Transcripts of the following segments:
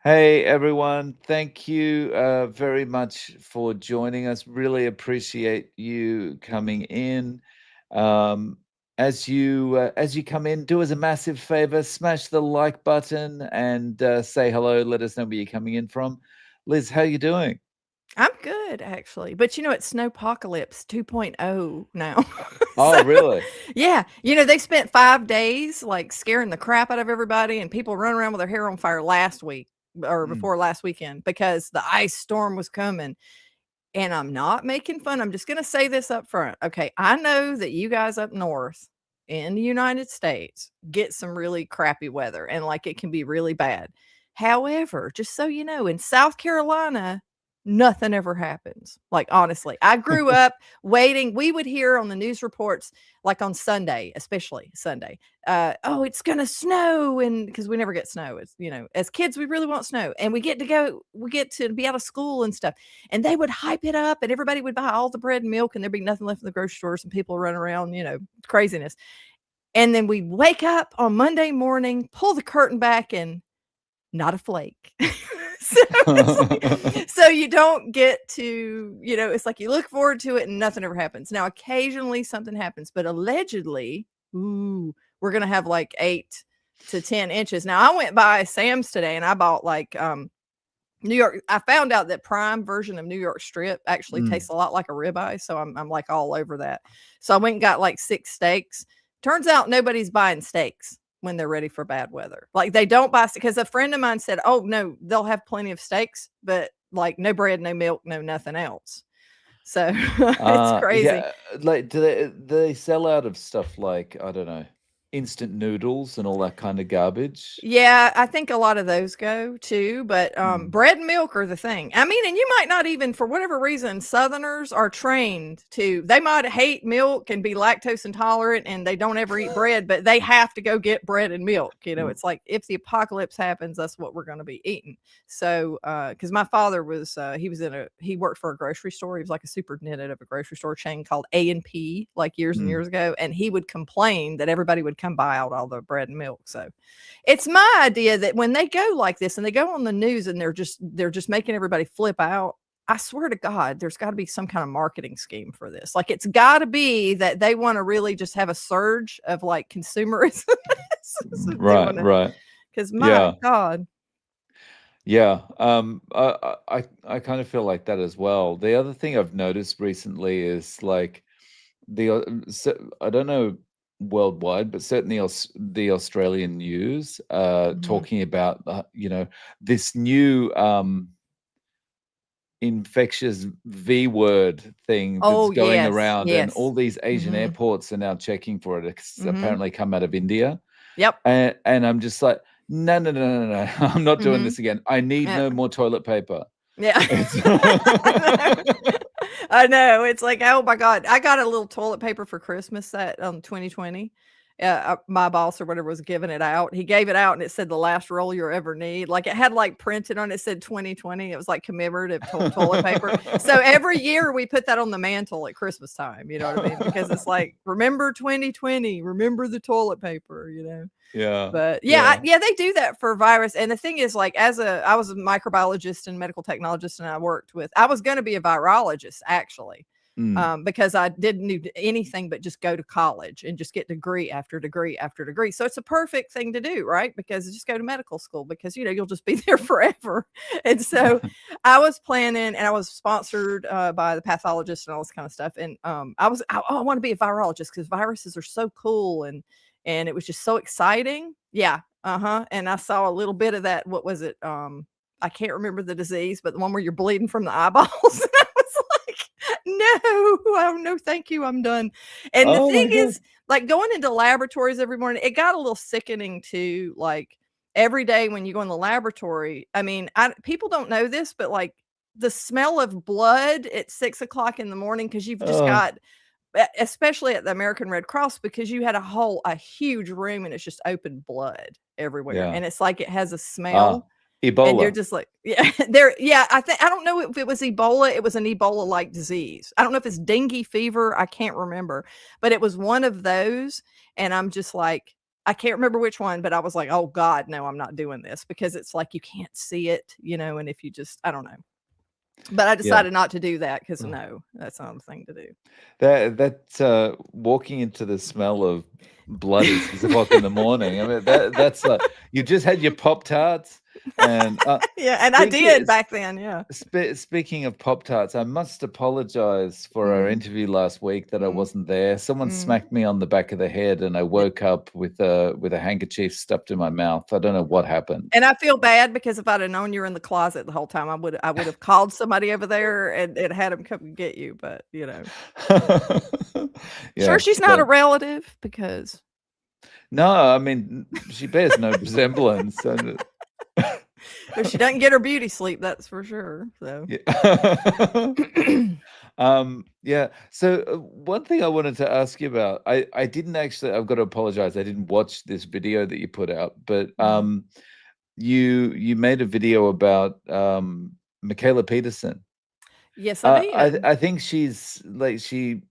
Hey everyone, thank you very much for joining us. Really appreciate you coming in. Um, as you come in, do us a massive favor, smash the like button and say hello. Let us know where you're coming in from. Liz, how you doing? I'm good, actually, but, it's Snowpocalypse 2.0 now. Oh, So, really? yeah, they spent 5 days, like, scaring the crap out of everybody, and people running around with their hair on fire last week or Mm, before last weekend because the ice storm was coming, and I'm not making fun, I'm just gonna say this up front, okay? I know that you guys up north in the United States get some really crappy weather, and, like, it can be really bad. However, just so you know, in South Carolina, nothing ever happens. Like, honestly, I grew up waiting we would hear on the news reports, like, on Sunday, especially Sunday, "Oh, it's gonna snow," and because we never get snow, as kids, we really want snow, and we get to be out of school and stuff, and they would hype it up, and everybody would buy all the bread and milk, and there'd be nothing left in the grocery stores, and people running around, craziness. And then we wake up on Monday morning, pull the curtain back, and not a flake. So it's like so you don't get to it's like you look forward to it and nothing ever happens. Now, occasionally something happens, but allegedly, ooh, we're gonna have like 8 to 10 inches. Now, I went by Sam's today and I bought like, New York I found out that prime version of New York strip actually mm. tastes a lot like a ribeye, so I'm like all over that. So I went and got like 6 steaks. Turns out nobody's buying steaks when they're ready for bad weather. Like, they don't buy because a friend of mine said, "Oh, no, they'll have plenty of steaks, but, like, no bread, no milk, no nothing else." So, it's crazy. Yeah, like do they sell out of stuff like, I don't know, instant noodles and all that kind of garbage? Yeah, I think a lot of those go too, but, Mm, bread and milk are the thing. I mean, and you might not even for whatever reason, Southerners are trained to they might hate milk and be lactose intolerant, and they don't ever eat bread, but they have to go get bread and milk, mm, it's like, if the apocalypse happens, that's what we're gonna be eating. So, because my father was, he worked for a grocery store, he was like a superintendent of a grocery store chain called A&P, like, years and mm. years ago, and he would complain that everybody would come buy out all the bread and milk, so it's my idea that when they go like this and they go on the news and they're just making everybody flip out, I swear to God, there's gotta be some kind of marketing scheme for this. Like, it's gotta be that they wanna really just have a surge of, like, consumerism. So they Right, wanna right. 'cause my Yeah, God. yeah. I kind of feel like that as well. The other thing I've noticed recently is like I don't know worldwide, but certainly the Australian news Mhm. talking about this new infectious V word thing that's Oh, going yes, around, and yes. all these Asian Mhm, airports are now checking for it. It's mhm. apparently come out of India. Yep. And I'm just like, "No, no, no, no, no, I'm not doing Mhm. this again. I need Yeah. no more toilet paper." Yeah. It's I know. I know, it's like, oh my god. I got a little toilet paper for Christmas that, 2020. My boss or whatever was giving it out. He gave it out and it said, "The last roll you'll ever need." Like, it had, like, printed on it, said 2020. It was, like, commemorative toilet paper. So, every year we put that on the mantle at Christmas time, you know what I mean? Because it's like, "Remember 2020, remember the toilet paper," you know? Yeah, But yeah, yeah. yeah, they do that for virus. And the thing is, like, I was a microbiologist and medical technologist, and I was going to be a virologist actually, Mm, because I didn't do anything but just go to college and just get degree after degree after degree. So it's a perfect thing to do, right? Because just go to medical school because you'll just be there forever. And so I was planning, and I was sponsored by the pathologist and all this kind of stuff. And I want to be a virologist because viruses are so cool, and it was just so exciting. Yeah, uh-huh, and I saw a little bit of that what was it? I can't remember the disease, but the one where you're bleeding from the eyeballs, and I was like, "No, oh, no, thank you, I'm done." And the Oh thing my god. is, like, going into laboratories every morning, it got a little sickening too, like, every day when you go in the laboratory, I mean, I people don't know this, but, like, the smell of blood at 6 o'clock in the morning because 'cause you've just Oh, got especially at the American Red Cross because you had a huge room and it's just open blood everywhere, yeah. and it's like it has a smell, Ah, and you're Ebola. just like, yeah, there, yeah, I don't know if it was Ebola, it was an Ebola-like disease. I don't know if it's dengue fever, I can't remember, but it was one of those, and I'm just like, I can't remember which one, but I was like, "Oh god, no, I'm not doing this," because it's like you can't see it, and if you just I don't know. But I Yeah. decided not to do that because Ugh. no, that's not the thing to do. Walking into the smell of blood at 6 o'clock in the morning. I mean, that's like you just had your Pop-Tarts and, Yeah, and I speaking did back then, yeah. speaking of Pop-Tarts, I must apologize for our Mm, interview last week that I mm, wasn't there. Someone mm. smacked me on the back of the head, and I woke up with a handkerchief stuffed in my mouth. I don't know what happened. And I feel bad because if I'd have known you were in the closet the whole time, I would have called somebody over there and had them come and get you, but, Yeah, Sure she's not but a relative? Because no, I mean, she bears no resemblance, and if she doesn't get her beauty sleep, that's for sure, so yeah. Yeah. So one thing I wanted to ask you about, I didn't actually. I've got to apologize. I didn't watch this video that you put out, but Mhm. you made a video about Michaela Peterson. Yes, I did. I think she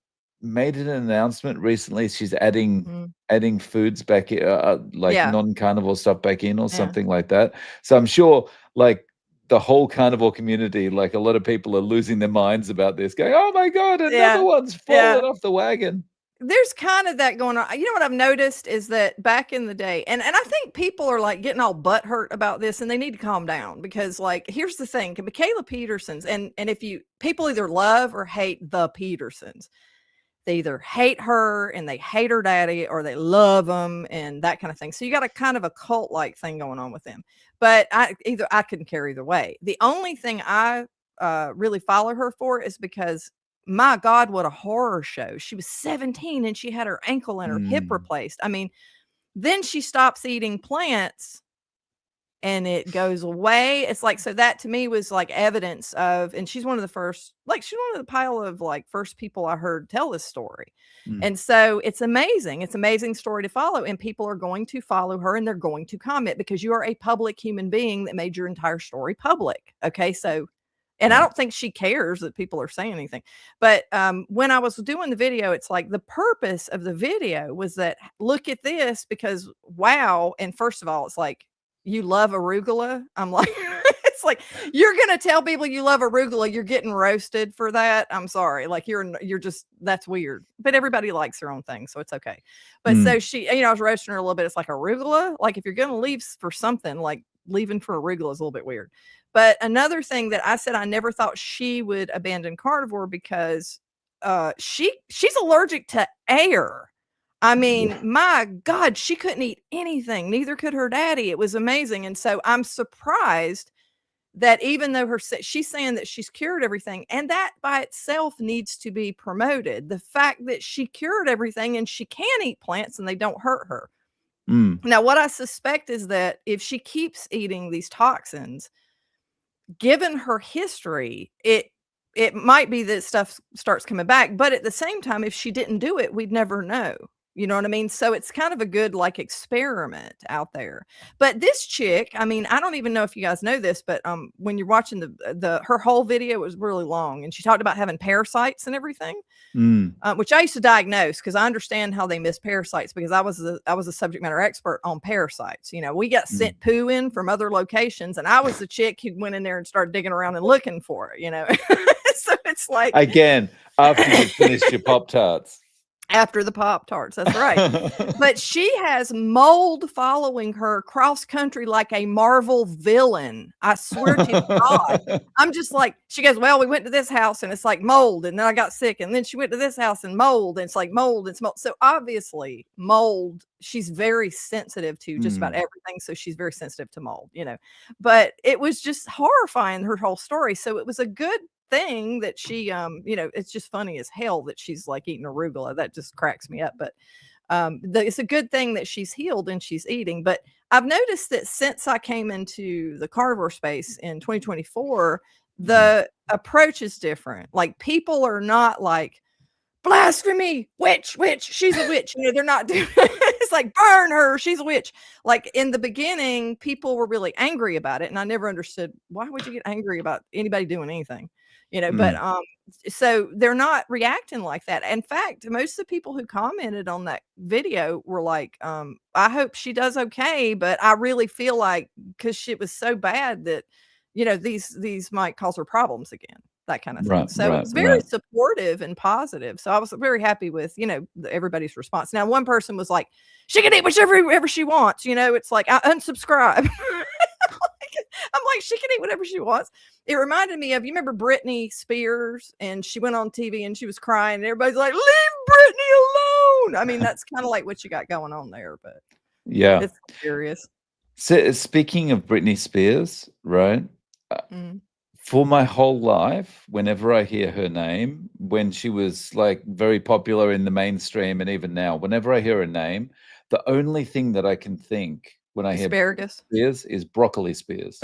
made an announcement recently. She's Mhm. adding foods back in, like Yeah, non-carnivore stuff back in or yeah. something like that. So I'm sure like the whole carnivore community, like a lot of people are losing their minds about this, going, "Oh my God, another Yeah, one's fallen yeah. off the wagon." There's kind of that going on. You know what I've noticed is that back in the day, and I think people are like getting all butthurt about this, and they need to calm down because, like, here's the thing: Michaela Peterson's, and if you people either love or hate the Petersons, they either hate her and they hate her daddy, or they love him and that kind of thing. So you got a kind of a cult like thing going on with them. But I couldn't care either way. The only thing I really follow her for is because my God, what a horror show. She was 17 and she had her ankle and her hip Mm, replaced. I mean, then she stops eating plants and it goes away. It's like, so that to me was like evidence of, and she's one of the first, like, she's one of the pile of like first people I heard tell this story. mm, And so it's amazing. It's an amazing story to follow. And people are going to follow her and they're going to comment because you are a public human being that made your entire story public. Okay. So, and I right. don't think she cares that people are saying anything. But when I was doing the video, it's like the purpose of the video was that look at this because wow. And first of all, it's like, you love arugula? I'm like, it's like, you're gonna tell people you love arugula, you're getting roasted for that. I'm sorry. Like you're just that's weird. But everybody likes their own thing, so it's okay. But Mm, so she, I was roasting her a little bit. It's like arugula. Like if you're gonna leave for something, like leaving for arugula is a little bit weird. But another thing that I said I never thought she would abandon carnivore because she's allergic to air. I mean, oof. my God, she couldn't eat anything. Neither could her daddy. It was amazing. And so I'm surprised that even though she's saying that she's cured everything, and that by itself needs to be promoted. The fact that she cured everything and she can eat plants and they don't hurt her. Mm, Now, what I suspect is that if she keeps eating these toxins, given her history, it might be that stuff starts coming back, but at the same time, if she didn't do it, we'd never know. You know what I mean? So it's kind of a good like experiment out there. But this chick, I mean, I don't even know if you guys know this, but when you're watching the her whole video was really long and she talked about having parasites and everything. mm, Which I used to diagnose because I understand how they miss parasites because I was a subject matter expert on parasites. We got mm. sent poo in from other locations, and I was the chick who went in there and started digging around and looking for it. So it's like Again, after you finished your Pop-Tarts. after the Pop-Tarts, that's right. But she has mold following her cross country like a Marvel villain. I swear to God. I'm just like, she goes, well, we went to this house and it's like mold. And then I got sick. And then she went to this house and mold. And it's like mold and mold. So obviously, mold, she's very sensitive to just about Mm, everything. So she's very sensitive to mold. But it was just horrifying, her whole story. So it was a good thing that she it's just funny as hell that she's like eating arugula. That just cracks me up. But it's a good thing that she's healed and she's eating. But I've noticed that since I came into the carnivore space in 2024, mm. the approach is different. Like people are not like blasphemy, witch, she's a witch. They're not doing was like, burn her, she's a witch. Like in the beginning, people were really angry about it, and I never understood why would you get angry about anybody doing anything, but Mm, so they're not reacting like that. In fact, most of the people who commented on that video were like, I hope she does okay, but I really feel like because shit was so bad that these might cause her problems again, that kind of thing. right, So it right, was very right. supportive and positive. So I was very happy with, everybody's response. Now, one person was like, she can eat whichever she wants, it's like I unsubscribe. I'm like, she can eat whatever she wants. It reminded me of, you remember Britney Spears, and she went on TV and she was crying and everybody's like, leave Britney alone. I mean, that's kind of like what you got going on there, but Yeah. it's serious. So speaking of Britney Spears, right? uh, Mm. For my whole life, whenever I hear her name, when she was like very popular in the mainstream, and even now, whenever I hear her name, the only thing that I can think when I hear Asparagus. Spears is broccoli Spears.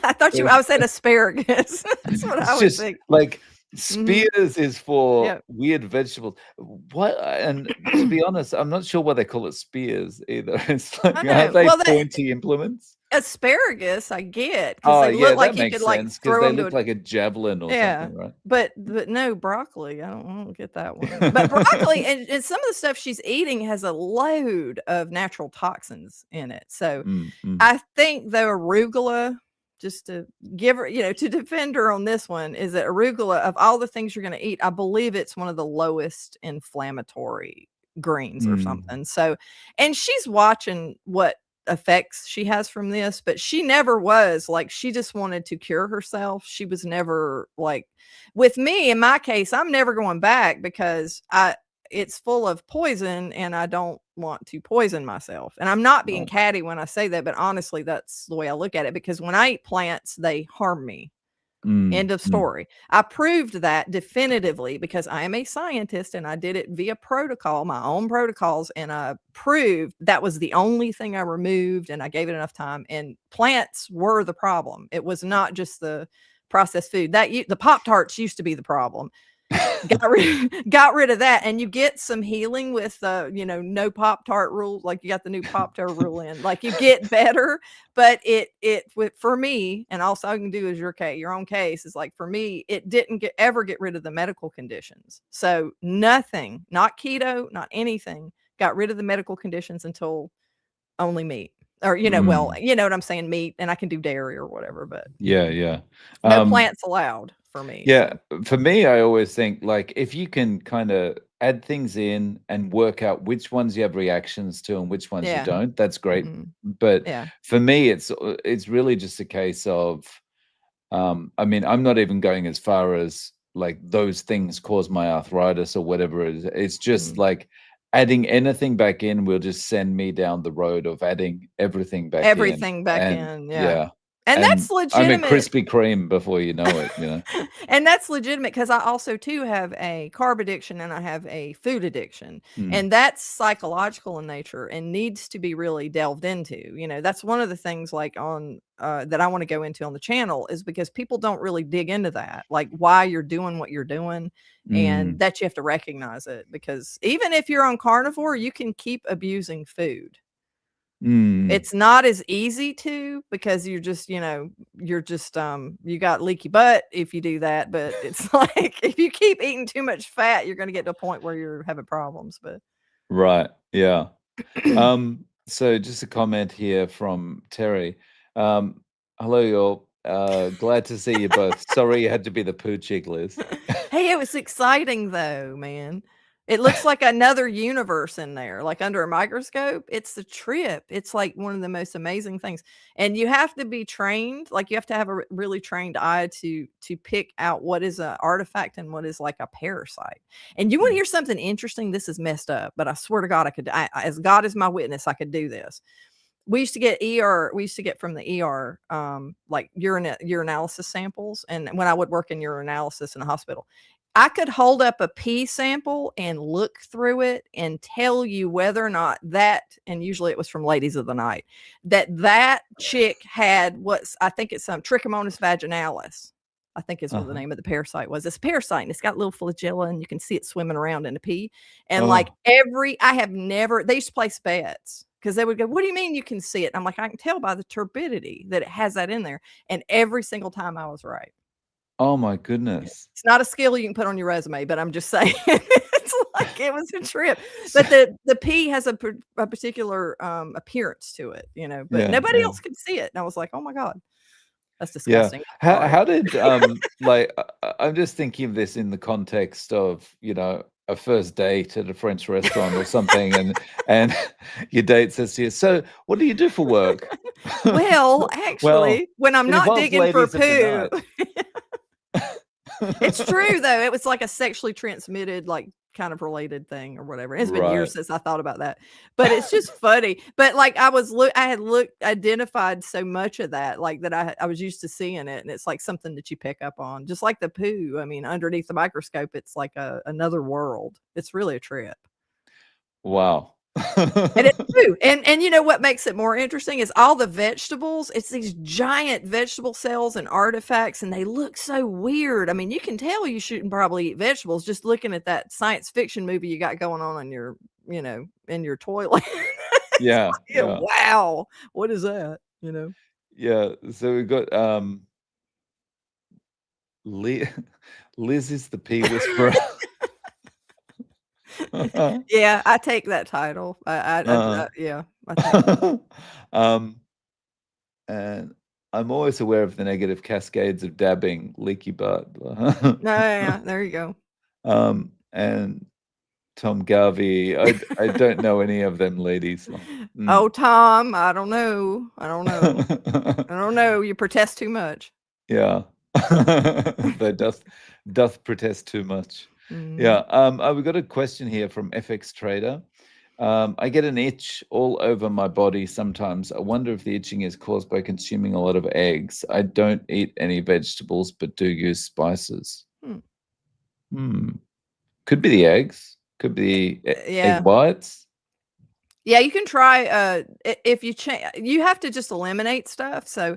I thought I was saying asparagus. That's what I It's would just think. like Hmm. spears is for Yeah. weird vegetables. What? And to be honest, I'm not sure why they call it spears either. It's I like, aren't know. they Well, that pointy implements? asparagus, I get, because Oh they look yeah, that like you makes could like sense because throw they them to look a like a javelin or yeah. something, right? But no broccoli. I don't get that one. But broccoli and some of the stuff she's eating has a load of natural toxins in it. So Mm, mm, I think the arugula, just to give her, to defend her on this one, is that arugula, of all the things you're going to eat, I believe it's one of the lowest inflammatory greens or mm, something. So, and she's watching what effects she has from this, but she never was like, she just wanted to cure herself. She was never like, with me, in my case, I'm never going back because it's full of poison and I don't want to poison myself. And I'm not being right. catty when I say that, but honestly, that's the way I look at it, because when I eat plants, they harm me. Mm, End of mm, story. I proved that definitively because I am a scientist and I did it via protocol, my own protocols, and I proved that was the only thing I removed, and I gave it enough time. And plants were the problem. It was not just the processed food. The Pop Tarts used to be the problem. Got rid of that, and you get some healing with no pop tart rule. Like, you got the new pop tart rule in, like, you get better. But for me, and also I can do is your own case, is like, for me, it didn't ever get rid of the medical conditions. So nothing, not keto, not anything, got rid of the medical conditions until only meat, or well, mm. you know what I'm saying, meat, and I can do dairy or whatever, but Yeah, yeah. no Um, plants allowed for me. yeah, So for me, I always think like if you can kind of add things in and work out which ones you have reactions to and which ones you yeah. don't, that's great. Mm-mm. But Yeah. for me, it's really just a case of I mean, I'm not even going as far as like those things cause my arthritis or whatever it is. It's just Mm. like adding anything back in will just send me down the road of adding everything back in. Everything back And in, yeah. yeah, And and that's I'm a legitimate. Krispy Kreme before you know it, you know? And that's legitimate because I also too have a carb addiction and I have a food addiction. Mm, And that's psychological in nature and needs to be really delved into. That's one of the things, like, on that I want to go into on the channel, is because people don't really dig into that, like why you're doing what you're doing, and mm, that you have to recognize it, because even if you're on carnivore, you can keep abusing food. mm. It's not as easy to, because you got leaky butt if you do that, but it's like, if you keep eating too much fat, you're gonna get to a point where you're having problems, but Right, yeah. So just a comment here from Terry. Um, Hello, y'all. Glad to see you both. Sorry you had to be the poo chick, Liz. Hey, it was exciting though, man. It looks like another universe in there, like under a microscope. It's a trip. It's like one of the most amazing things. And you have to be trained, like you have to have a really trained eye to pick out what is an artifact and what is like a parasite. And you want to Mm, hear something interesting? This is messed up, but I swear to God, as God is my witness, I could do this. We used to get from the ER, like urinalysis samples, and when I would work in urinalysis in a hospital, I could hold up a pee sample and look through it and tell you whether or not that, and usually it was from ladies of the night, that chick had what's, I think it's some Trichomonas vaginalis. I think is what the Uh-huh. name of the parasite was. It's a parasite, and it's got little flagella, and you can see it swimming around in the pee. And like Oh, I have never, they used to place bets because they would go, "What do you mean you can see it?" And I'm like, "I can tell by the turbidity that it has that in there." And every single time I was right. oh my goodness. It's not a skill you can put on your resume, but I'm just saying it's like it was a trip. But the pea has a particular, appearance to it, but Yeah, nobody yeah. else could see it, and I was like, "Oh my god, that's Yeah. disgusting. How Sorry." did, like, I'm just thinking of this in the context of, a first date at a French restaurant or something, and your date says to you, "So, what do you do for work?" Well, Well, actually, when I'm it not involves digging for ladies of the poo. night. It's true though, it was like a sexually transmitted, like, kind of related thing or whatever. It's been years Right. since I thought about that, but it's just funny. But, like, I had looked identified so much of that, like, that I was used to seeing it, and it's, like, something that you pick up on, just like the poo. I mean, underneath the microscope, it's like another world. It's really a trip. Wow. And it's true, and you know what makes it more interesting is all the vegetables, it's these giant vegetable cells and artifacts, and they look so weird. I mean, you can tell you shouldn't probably eat vegetables just looking at that science fiction movie you got going on in your in your toilet. It's Yeah, like, yeah, wow, what is that, you know? yeah. So we've got, Li Liz is the pea whisperer. Yeah, I take that title. Uh, Yeah, I take that. um, and I'm always aware of the negative cascades of dabbing, leaky butt. No, yeah, yeah, there you go. And Tom Garvey, I don't know any of them ladies. Oh, Mm. Tom, I don't know. I don't know. I don't know, you protest too much. Yeah. They doth protest too much. Yeah, Mhm. we've got a question here from FX Trader. I get an itch all over my body sometimes. I wonder if the itching is caused by consuming a lot of eggs. I don't eat any vegetables, but do use spices. Hmm. Hmm. Could be the eggs. Could be egg Yeah. whites. Yeah, you can try, if you you have to just eliminate stuff, so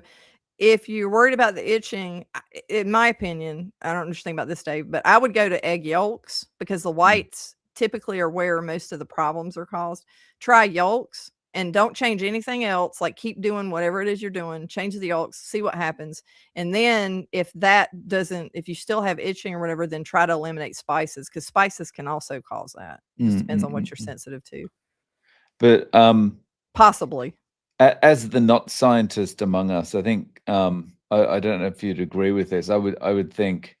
if you're worried about the itching, in my opinion, I don't understand about this, Dave, but I would go to egg yolks because the Mm, whites typically are where most of the problems are caused. Try yolks and don't change anything else, like, keep doing whatever it is you're doing, change the yolks, see what happens, and then if you still have itching or whatever, then try to eliminate spices because spices can also cause that. Just mm, depends mm, on what mm, you're mm. sensitive to. But Possibly. as the not scientist among us, I think I don't know if you'd agree with this. I would think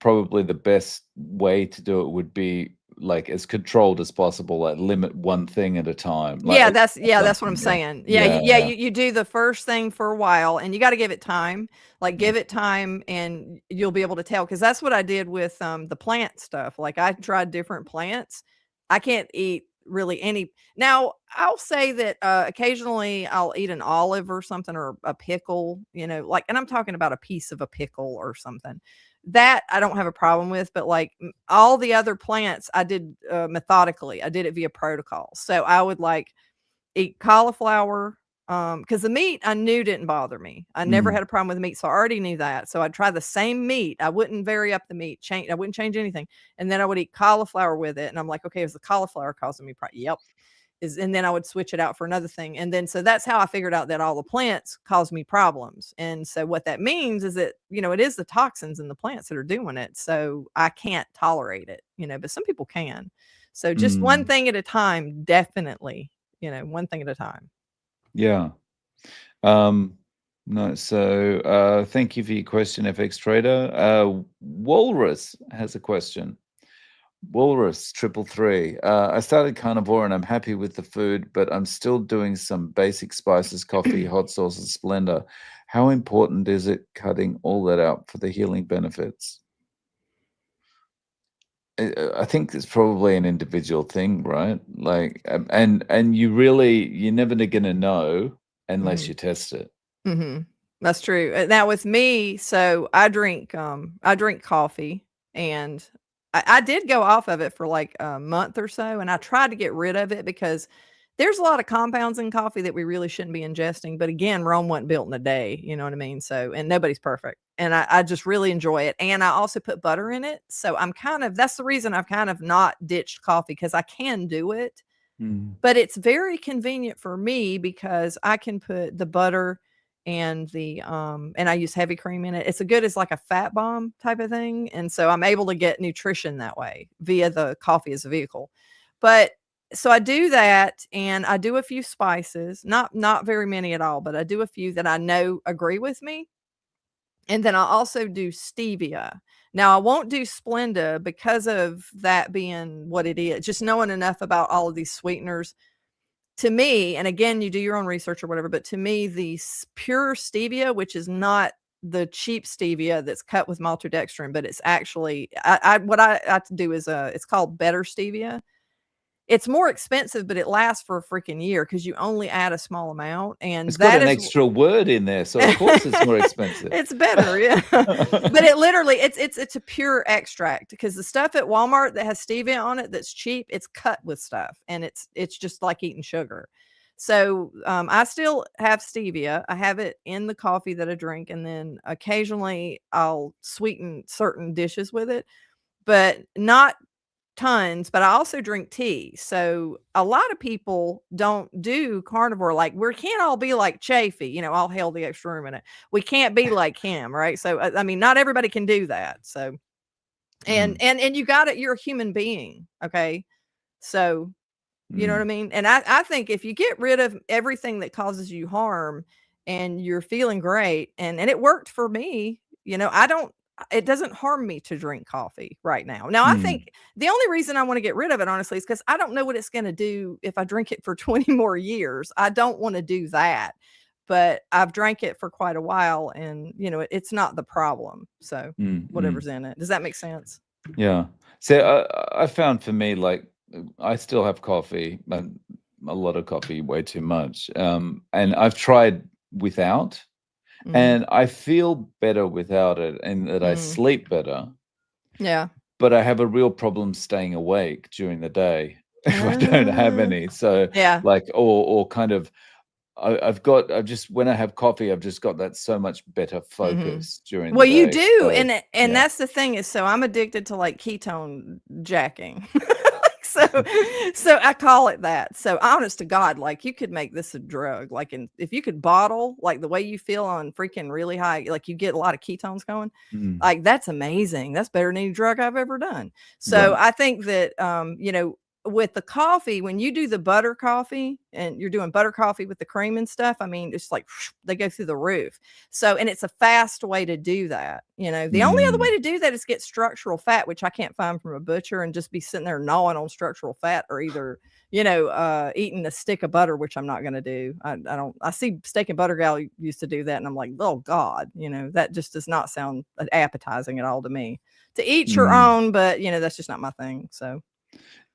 probably the best way to do it would be like as controlled as possible, like limit one thing at a time, like Yeah, that's what I'm something. Yeah, saying. Yeah, yeah, yeah. you do the first thing for a while, and you gotta give it time. Like, Mm, give it time, and you'll be able to tell. Because that's what I did with, the plant stuff. Like, I tried different plants. I can't eat really any now, I'll say that, occasionally, I'll eat an olive or something or a pickle, like and I'm talking about a piece of a pickle or something. That I don't have a problem with, but, like, all the other plants, I did, methodically. I did it via protocol. So, I would, like, eat cauliflower, because the meat I knew didn't bother me. I never mm, had a problem with meat, so I already knew that. So I'd try the same meat. I wouldn't vary up the meat, I wouldn't change anything, and then I would eat cauliflower with it, and I'm like, "Okay, is the cauliflower causing me Yep." And then I would switch it out for another thing, and then so that's how I figured out that all the plants cause me problems, and so what that means is that, it is the toxins in the plants that are doing it, so I can't tolerate it, but some people can. So just one mm. thing at a time, definitely, one thing at a time. Yeah. Um, no, so thank you for your question, FX Trader. Walrus has a question. Walrus 333. I started carnivore and I'm happy with the food, but I'm still doing some basic spices, coffee, hot sauces, Splenda. How important is it cutting all that out for the healing benefits? I think it's probably an individual thing, right? Like, and you're never gonna know unless you Mhm. test it. Mhm. That's true. Now with me, so I drink coffee, and I did go off of it for like a month or so, and I tried to get rid of it because there's a lot of compounds in coffee that we really shouldn't be ingesting. But again, Rome wasn't built in a day. You know what I mean? So, and nobody's perfect. And I just really enjoy it. And I also put butter in it. So that's the reason I've kind of not ditched coffee, because I can do it. Mm. But it's very convenient for me because I can put the butter and and I use heavy cream in it. It's a good as like a fat bomb type of thing. And so I'm able to get nutrition that way via the coffee as a vehicle. But so I do that, and I do a few spices, not very many at all, but I do a few that I know agree with me. And then I also do stevia. Now I won't do Splenda because of that being what it is. Just knowing enough about all of these sweeteners, to me, and again, you do your own research or whatever, but to me, the pure stevia, which is not the cheap stevia that's cut with maltodextrin, but it's actually what I do is it's called better stevia. It's more expensive, but it lasts for a freaking year because you only add a small amount, and It's got that an is extra word in there, so of course it's more expensive. it's better, yeah. But it literally it's a pure extract, because the stuff at Walmart that has stevia on it that's cheap, it's cut with stuff, and it's just like eating sugar. So I still have stevia. I have it in the coffee that I drink, and then occasionally I'll sweeten certain dishes with it, but not tons. But I also drink tea. So a lot of people don't do carnivore. Like, we can't all be like Chafee, all hail the extra room in it. We can't be like him, right? So I mean, not everybody can do that. So Mm, and you got it, you're a human being, okay? So you know what I mm, mean? And I think if you get rid of everything that causes you harm and you're feeling great, and it worked for me, I don't it doesn't harm me to drink coffee right now. Now, I mm, think the only reason I want to get rid of it, honestly, is because I don't know what it's going to do if I drink it for 20 more years. I don't want to do that. But I've drank it for quite a while, and it's not the problem. So mm, mm. whatever's in it. Does that make sense? Yeah. So I found for me, like, I still have coffee, and a lot of coffee, way too much. And I've tried without, Mm, and I feel better without it, and that I mm, sleep better. yeah. But I have a real problem staying awake during the day if I don't have Uh, any. So, yeah. like, or kind of, I've just, when I have coffee, I've just got that so much better Mhm. focus during the Well, you day. do, So, and yeah. that's the thing is, so I'm addicted to, like, ketone jacking. So so I call it that. So, honest to God, like, you could make this a drug, like, and if you could bottle, like, the way you feel on freaking really high, like, you get a lot of ketones going, Mm, like, that's amazing. That's better than any drug I've ever done. So, right. I think that, with the coffee, when you do the butter coffee and you're doing butter coffee with the cream and stuff, I mean, it's like they go through the roof. So, and it's a fast way to do that. The only other way Mm, to do that is get structural fat, which I can't find from a butcher, and just be sitting there gnawing on structural fat, or either, eating a stick of butter, which I'm not going to do. I don't, I see Steak and Butter Gal used to do that, and I'm like, oh God, that just does not sound appetizing at all to me. To each your mm. own, but that's just not my thing. So,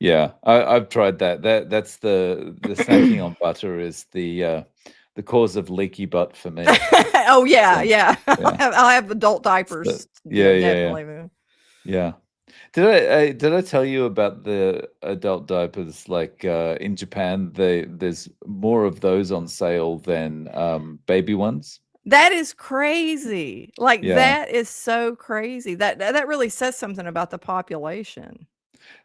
Yeah, I've tried that. That's the snacking on butter is the cause of leaky butt for me. oh yeah, So, yeah. I'll yeah. have adult So, diapers. yeah, Yeah, yeah, yeah, definitely. yeah. Did I tell you about the adult diapers? Like, in Japan, there's more of those on sale than baby ones. That is crazy. Like, Yeah. that is so crazy. That really says something about the population, you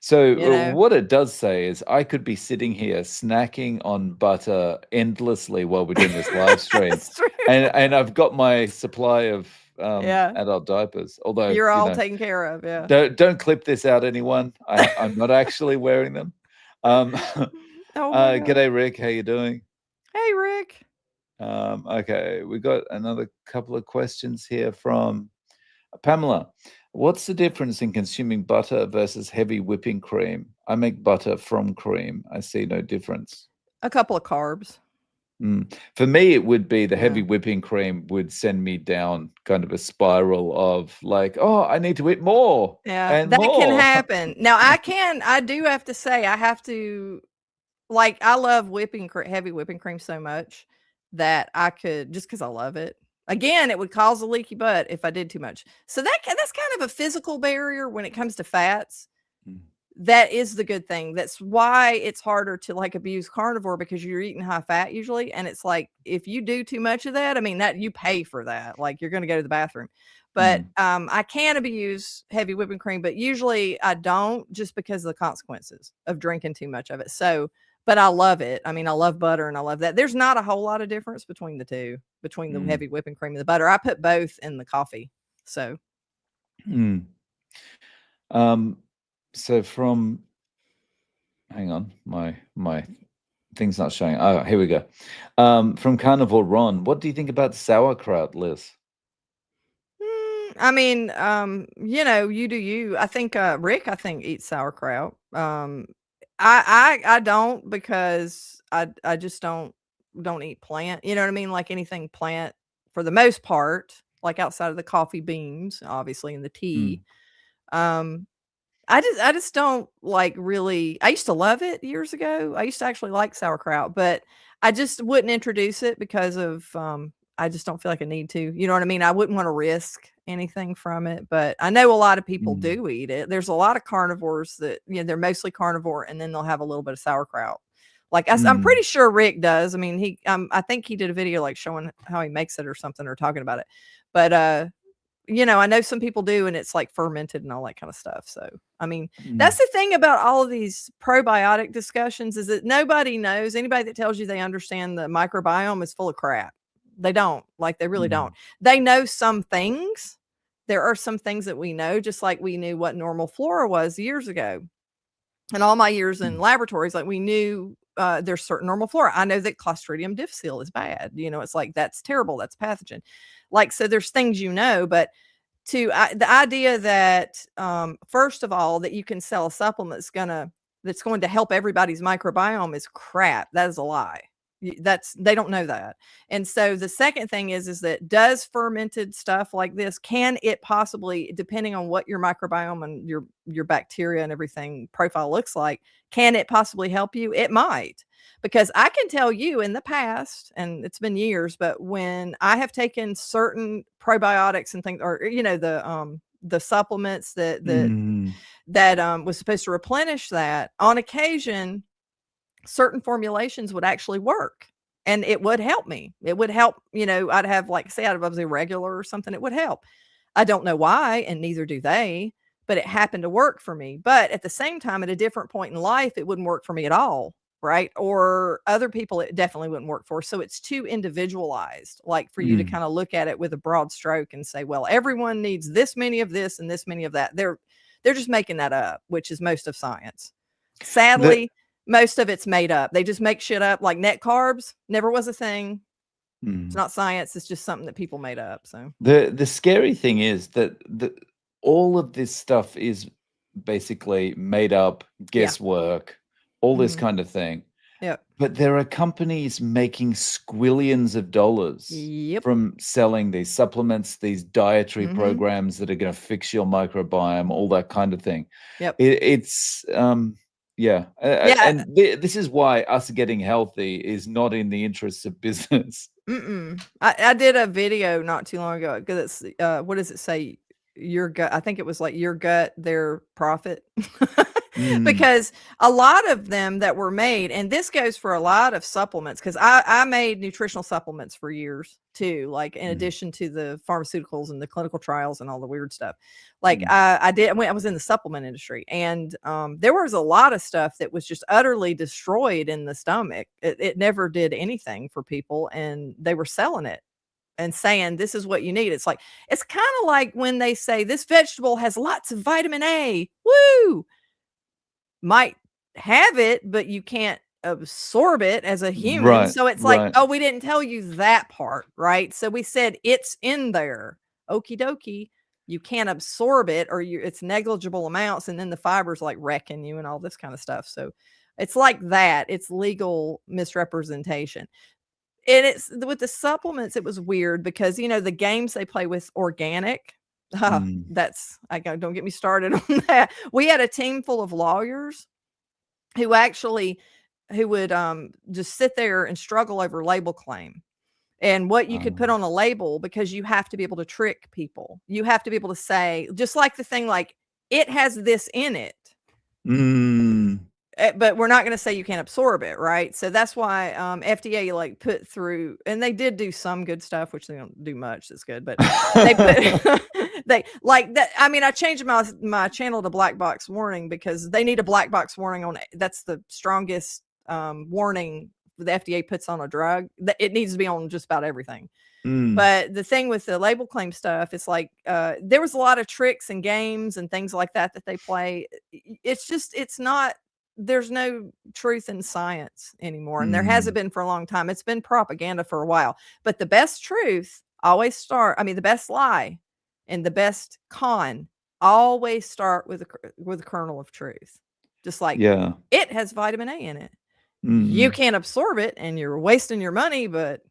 So know? what it does say is I could be sitting here snacking on butter endlessly while we're doing this live stream, It's true. and I've got my supply of Yeah. adult diapers. Although, You're all taken care of, yeah. don't clip this out, anyone. I'm not actually wearing them. Um, Oh my god. G'day, Rick. How you doing? Hey, Rick. Okay, we got another couple of questions here from Pamela. What's the difference in consuming butter versus heavy whipping cream? I make butter from cream. I see no difference. A couple of carbs. Mm. For me, it would be the heavy Yeah. whipping cream would send me down kind of a spiral of like, oh, I need to eat more Yeah, and that can more. happen. Now, I do have to say, I have to, like, I love heavy whipping cream so much that I could, just because I love it. Again, it would cause a leaky butt if I did too much. So that's kind of a physical barrier when it comes to fats. Mm. that is the good thing. That's why it's harder to like abuse carnivore, because you're eating high fat usually. And it's like, if you do too much of that, I mean, that you pay for that. Like you're going to go to the bathroom. But Mm, I can abuse heavy whipping cream, but usually I don't, just because of the consequences of drinking too much of it. So, but I love it. I mean, I love butter and I love that. There's not a whole lot of difference between the two, between the mm, heavy whipping cream and the butter. I put both in the coffee. So, mm. Um, so from hang on, my thing's not showing. Oh, here we go. From Carnivore Ron, what do you think about sauerkraut, Liz? I mean, you do you. I think Rick, I think, eats sauerkraut. I don't, because I just don't eat plant. You know what I mean? Like anything plant for the most part, like outside of the coffee beans, obviously, and the tea. Mm, Um, I just don't like really. I used to love it years ago. I used to actually like sauerkraut, but I just wouldn't introduce it because of I just don't feel like I need to. You know what I mean? I wouldn't want to risk anything from it, but I know a lot of people mm, do eat it. There's a lot of carnivores that, they're mostly carnivore, and then they'll have a little bit of sauerkraut. Like I'm mm, pretty sure Rick does. I mean, I think he did a video like showing how he makes it or something, or talking about it. But I know some people do, and it's like fermented and all that kind of stuff. So, I mean, mm, that's the thing about all of these probiotic discussions, is that nobody knows. Anybody that tells you they understand the microbiome is full of crap. They don't. Like, they really mm, don't. They know some things. There are some things that we know, just like we knew what normal flora was years ago. And all my years in mm. laboratories, like we knew there's certain normal flora. I know that Clostridium difficile is bad. It's like, that's terrible. That's pathogen. Like, so there's things, but the idea that first of all, that you can sell a supplement that's going to help everybody's microbiome is crap. That is a lie. They don't know that. And so the second thing is that, does fermented stuff like this, can it possibly, depending on what your microbiome and your bacteria and everything profile looks like, can it possibly help you? It might. Because I can tell you, in the past, and it's been years, but when I have taken certain probiotics and things, or the supplements Mm, that was supposed to replenish that, on occasion certain formulations would actually work, and it would help me. It would help. I'd have, like, say I was irregular or something, it would help. I don't know why, and neither do they, but it happened to work for me. But at the same time, at a different point in life, it wouldn't work for me at all, right? Or other people, it definitely wouldn't work for. So it's too individualized, like, for you to mm. kind of look at it with a broad stroke and say, well, everyone needs this many of this and this many of that. They're just making that up, which is most of science. The Sadly, most of it's made up. They just make shit up. Like, net carbs never was a thing. It's mm. not science. It's just something that people made up. So, The scary thing is that all of this stuff is basically made up, yeah. guesswork, all this Mhm. kind of thing. Yep. But there are companies making squillions of dollars Yep. from selling these supplements, these dietary Mhm. programs that are gonna fix your microbiome, all that kind of thing. Yep. It's, yeah, Yeah. and this is why us getting healthy is not in the interests of business. Mm-mm. I did a video not too long ago, because it's what does it say? Your gut. I think it was like, your gut, their profit. Mm, Because a lot of them that were made, and this goes for a lot of supplements, because I made nutritional supplements for years too, like, in mm, addition to the pharmaceuticals and the clinical trials and all the weird stuff. Like, mm, I was in the supplement industry, and there was a lot of stuff that was just utterly destroyed in the stomach. It never did anything for people, and they were selling it and saying, this is what you need. It's kind of like when they say, this vegetable has lots of vitamin A. Woo! Might have it, but you can't absorb it as a human. right, So it's like, right. oh, we didn't tell you that part, right? So we said it's in there. Okie dokie. You can't absorb it, or it's negligible amounts, and then the fibers like wrecking you and all this kind of stuff. So it's like that. It's legal misrepresentation. And it's with the supplements, it was weird because, the games they play with organic. Mm, Don't get me started on that. We had a team full of lawyers who actually who would just sit there and struggle over label claim and what you could put um, on a label, because you have to be able to trick people. You have to be able to say, just like the thing, like, it has this in it. Mm. But we're not going to say you can't absorb it, right? So that's why FDA like put through, and they did do some good stuff, which they don't do much that's good, but they put they like that. I mean, I changed my channel to black box warning because they need a black box warning on it. That's the strongest warning the FDA puts on a drug. It needs to be on just about everything. Mm. But the thing with the label claim stuff, it's like there was a lot of tricks and games and things like that they play. It's just, it's not, there's no truth in science anymore. And there hasn't Mm. been for a long time. It's been propaganda for a while. But the best truth always the best lie and the best con always start with a kernel of truth. Just like Yeah. it has vitamin A in it. You Mm. can't absorb it and you're wasting your money, but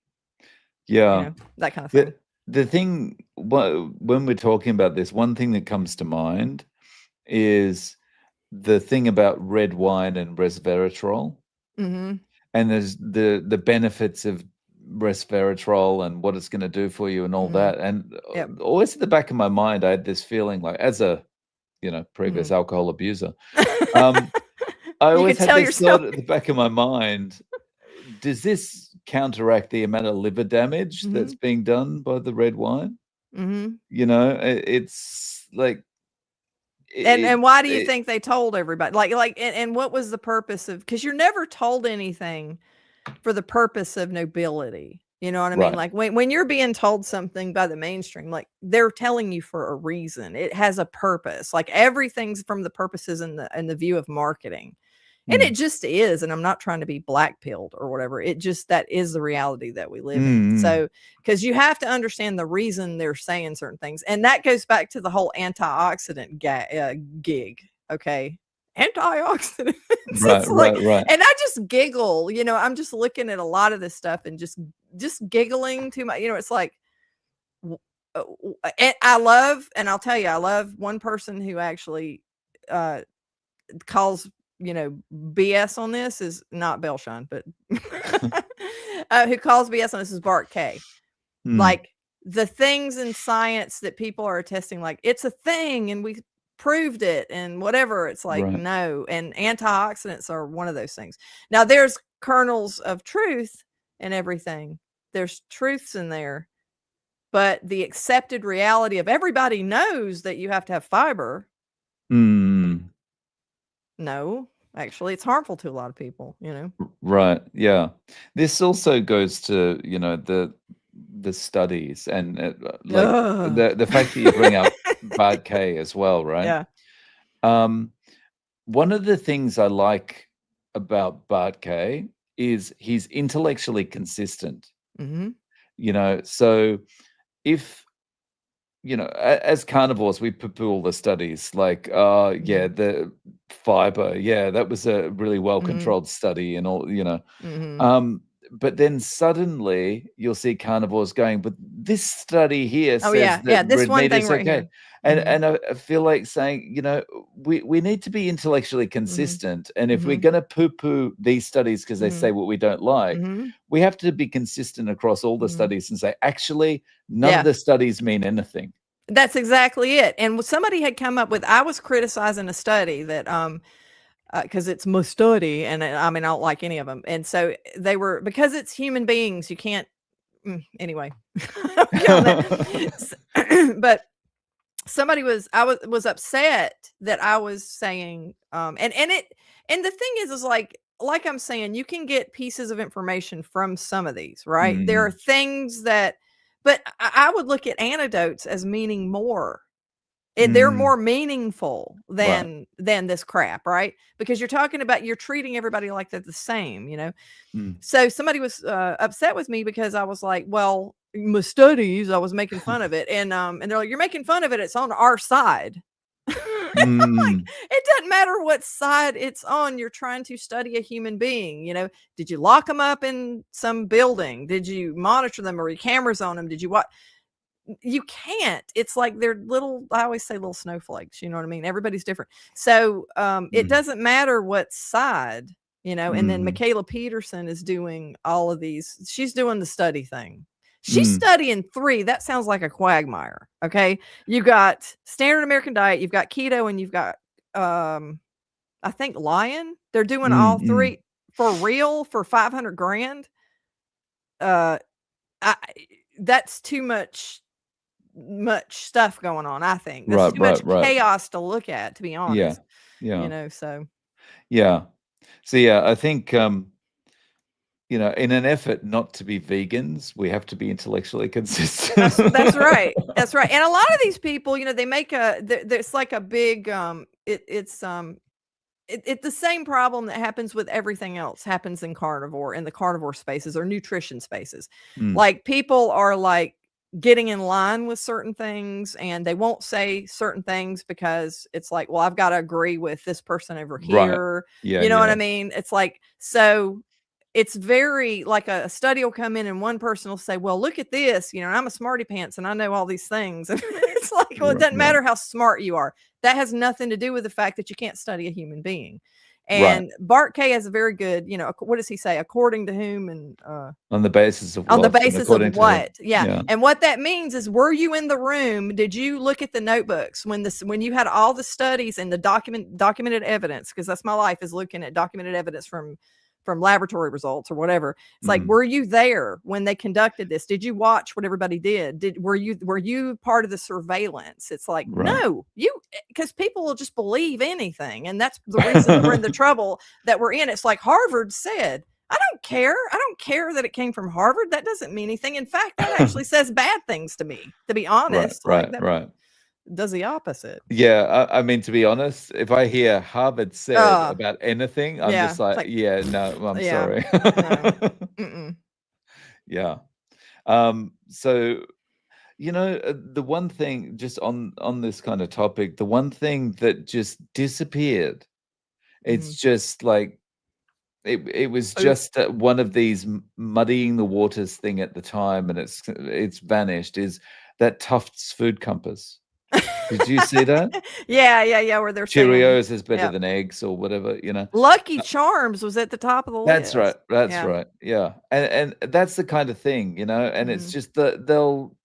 Yeah. that kind of The thing. the thing when we're talking about this, one thing that comes to mind is the thing about red wine and resveratrol, Mhm. and there's the benefits of resveratrol and what it's going to do for you and all Mhm. that. And Yep. always at the back of my mind, I had this feeling like, as a previous Mhm. alcohol abuser, um, I You always can had tell this yourself. thought at the back of my mind: does this counteract the amount of liver damage that's Mhm. being done by the red wine? Mhm. It's like And why do you it think they told everybody? Like and what was the purpose of, because you're never told anything for the purpose of nobility. You know what I mean? right. Like when you're being told something by the mainstream, like they're telling you for a reason. It has a purpose. Like everything's from the purposes and the view of marketing. And Mm. it just is, and I'm not trying to be black pilled or whatever. It just, that is the reality that we live in. Mm. So, because you have to understand the reason they're saying certain things, and that goes back to the whole antioxidant gig. Okay, antioxidants. Right, It's like, right, right. and I just giggle. I'm just looking at a lot of this stuff and just giggling to my. It's like, and I love, and I'll tell you, I love one person who actually uh calls BS on this, is not Belshon, but who calls BS on this is Bart K. Mm. Like the things in science that people are attesting, like it's a thing and we proved it and whatever. It's like, Right. no. And antioxidants are one of those things. Now there's kernels of truth and everything. There's truths in there, but the accepted reality of everybody knows that you have to have fiber. Mm. No, actually, it's harmful to a lot of people. Right. Yeah. This also goes to, the studies and like Ugh. the fact that you bring up Bart K as well, right? Yeah. Um, One of the things I like about Bart K is he's intellectually consistent, Mhm. so if as carnivores, we poo-poo all the studies like, yeah, Mhm. the fiber, yeah, that was a really Mhm. well-controlled study and all. Mhm. Um, but then suddenly you'll see carnivores going, but this study here Oh, says yeah, that yeah, this red one meat thing is right okay. here. And Mhm. and I feel like saying, we need to be intellectually Mhm. consistent. And if we're Mhm. gonna poo-poo these studies because they say Mhm. what we don't like, Mhm. we have to be consistent across all the Mhm. studies and say, actually, none of Yeah, the studies mean anything. that's exactly it. And somebody had come up with, I was criticizing a study that, because it's my study, and I mean, I don't like any of them. And so they were, because it's human beings, you can't anyway, I don't get on that. But somebody was upset that I was saying, and the thing is like I'm saying, you can get pieces of information from some of these, right? There are Mm, things that, but I would look at anecdotes as meaning more. They're mm, more meaningful right. than this crap, right? Because you're talking about, you're treating everybody like they're the same. Mm. So somebody was upset with me because I was like, well, my studies, I was making fun of it. And they're like, you're making fun of it. It's on our side. Like, Mm, it doesn't matter what side it's on. You're trying to study a human being. Did you lock them up in some building? Did you monitor them, or your cameras on them? Did you what? You can't. It's like they're little, I always say little snowflakes, you know what I mean? Everybody's different. So it mm, doesn't matter what side. And then mm, Michaela Peterson is doing all of these. She's doing the study thing. She's mm, studying three. That sounds like a quagmire. Okay. You got standard American diet, you've got keto, and you've got um I think Lion. They're doing Mm, all mm. 3 for real for 500 grand. Uh, I that's too much stuff going on, I think. That's Right, too much right, right. chaos to look at, to be Yeah, honest, yeah, so yeah. So, yeah, I think, in an effort not to be vegans, we have to be intellectually consistent. that's right. That's right, and a lot of these people, they make there's like a big, the same problem that happens with everything else happens in the carnivore spaces or nutrition spaces. Mm, Like people are like getting in line with certain things and they won't say certain things because it's like, well, I've got to agree with this person over right. here. Yeah, You know what yeah. I mean? It's like, so it's very like a study will come in and one person will say, well, look at this, and I'm a smarty pants and I know all these things. And it's like, well, it Right, doesn't right, matter how smart you are. That has nothing to do with the fact that you can't study a human being. right. And Bart K has a very good, what does he say? According to whom and On the basis of on the what and basis of according to whom. what? Yeah. Yeah. And what that means is were you in the room? Did you look at the notebooks when you had all the studies and the documented evidence? Because that's my life is looking at documented evidence from laboratory results or whatever. It's like, Mm, were you there when they conducted this? Did you watch what everybody did? Were you part of the surveillance? It's like, right. no, because people will just believe anything. And that's the reason that we're in the trouble that we're in. It's like Harvard said, I don't care. I don't care that it came from Harvard. That doesn't mean anything. In fact, that actually says bad things to me, to be Right, honest. Like right, that right. does the opposite. Yeah, I mean, to be honest, if I hear Harvard said Uh, about anything, I'm yeah. just It's like, like, yeah, no, I'm yeah, sorry. no. Mm-mm. Yeah. So, the one thing just on this kind of topic, the one thing that just disappeared, it's Mm. just like it was Poof. just one of these muddying the waters thing at the time, and it's vanished. Is that Tufts food compass? Did you see that? Yeah, yeah, yeah. Where they're saying, Cheerios is better yeah. than eggs or whatever, Lucky Charms was at the top of the That's right, list. that's Yeah. right, yeah, and that's the kind of thing, and it's Hmm. just that they'll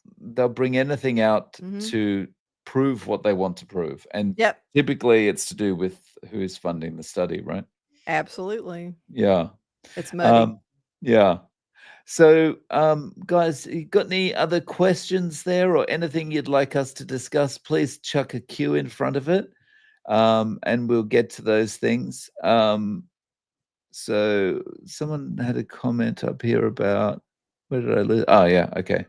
bring anything out Hmm. to prove what they want to prove, and Yep. typically it's to do with who's funding the study, right? Absolutely. Yeah, It's muddy. um, yeah. So, guys, you got any other questions there or anything you'd like us to discuss? Please chuck a Q in front of it, and we'll get to those things. So someone had a comment up here about where did I lose? Oh, yeah, okay.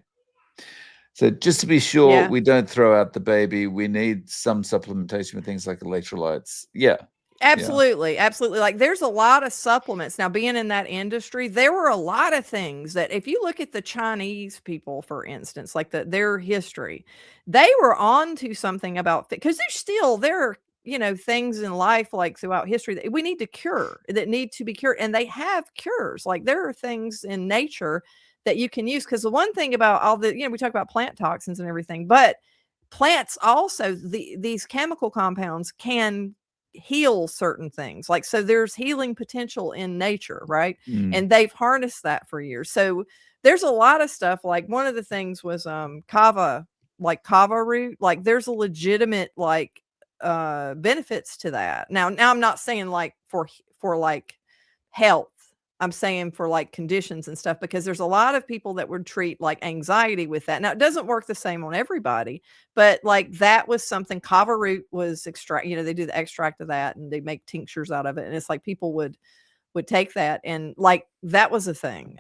So just to be sure Yeah. we don't throw out the baby, we need some supplementation with things like electrolytes. Yeah, yeah. Absolutely, absolutely. Like there's a lot of supplements. Now, being in that industry, there were a lot of things that if you look at the Chinese people, for instance, like their history, they were on to something about because there are things in life like throughout history that we need to cure that need to be cured. And they have cures. Like there are things in nature that you can use. Because the one thing about all we talk about plant toxins and everything, but plants also these chemical compounds can heal certain things. Like, so there's healing potential in nature, right? Mm, And they've harnessed that for years. So there's a lot of stuff. Like one of the things was kava root. Like there's a legitimate like benefits to that. Now I'm not saying like for like health. I'm saying for like conditions and stuff, because there's a lot of people that would treat like anxiety with that. Now it doesn't work the same on everybody, but like that was something. Kava root was extract, they do the extract of that and they make tinctures out of it. And it's like people would take that and like that was a thing.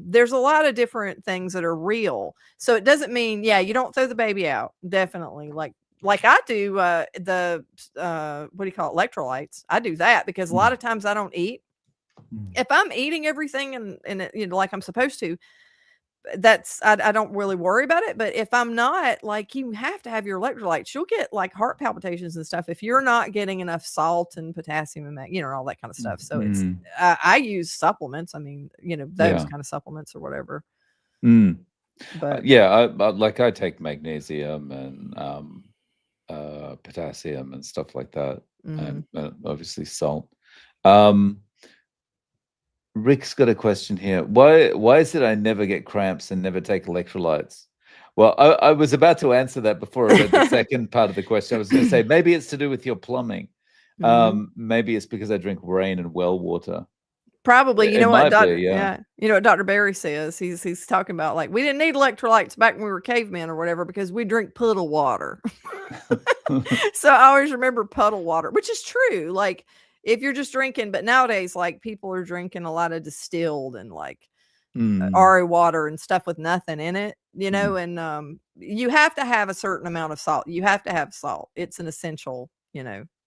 There's a lot of different things that are real. So it doesn't mean, yeah, you don't throw the baby out. Definitely. Like I do the what do you call it? Electrolytes. I do that because a mm, lot of times I don't eat. mm. If I'm eating everything and it, like I'm supposed to, that's I don't really worry about it. But if I'm not, like you have to have your electrolytes. You'll get like heart palpitations and stuff if you're not getting enough salt and potassium and all that kind of stuff. So it's Mm, I use supplements. I mean, those yeah. kind of supplements or whatever. Mm. But Yeah, I take magnesium and potassium and stuff like that, and mhm. obviously salt. Um, Rick's got a question here. Why is it I never get cramps and never take electrolytes? Well, I was about to answer that before I read the second part of the question. I was going to say maybe it's to do with your plumbing. Mhm. Maybe it's because I drink rain and well water. Probably, you It know what, might be, doctor yeah. yeah, you know what Doctor Berry says? He's talking about, like, we didn't need electrolytes back when we were cavemen or whatever because we drink puddle water. So I always remember puddle water, which is true. Like if you're just drinking, but nowadays, like people are drinking a lot of distilled and like Mm, RO water and stuff with nothing in it, you know, mm. and you have to have a certain amount of salt. You have to have salt. It's an essential,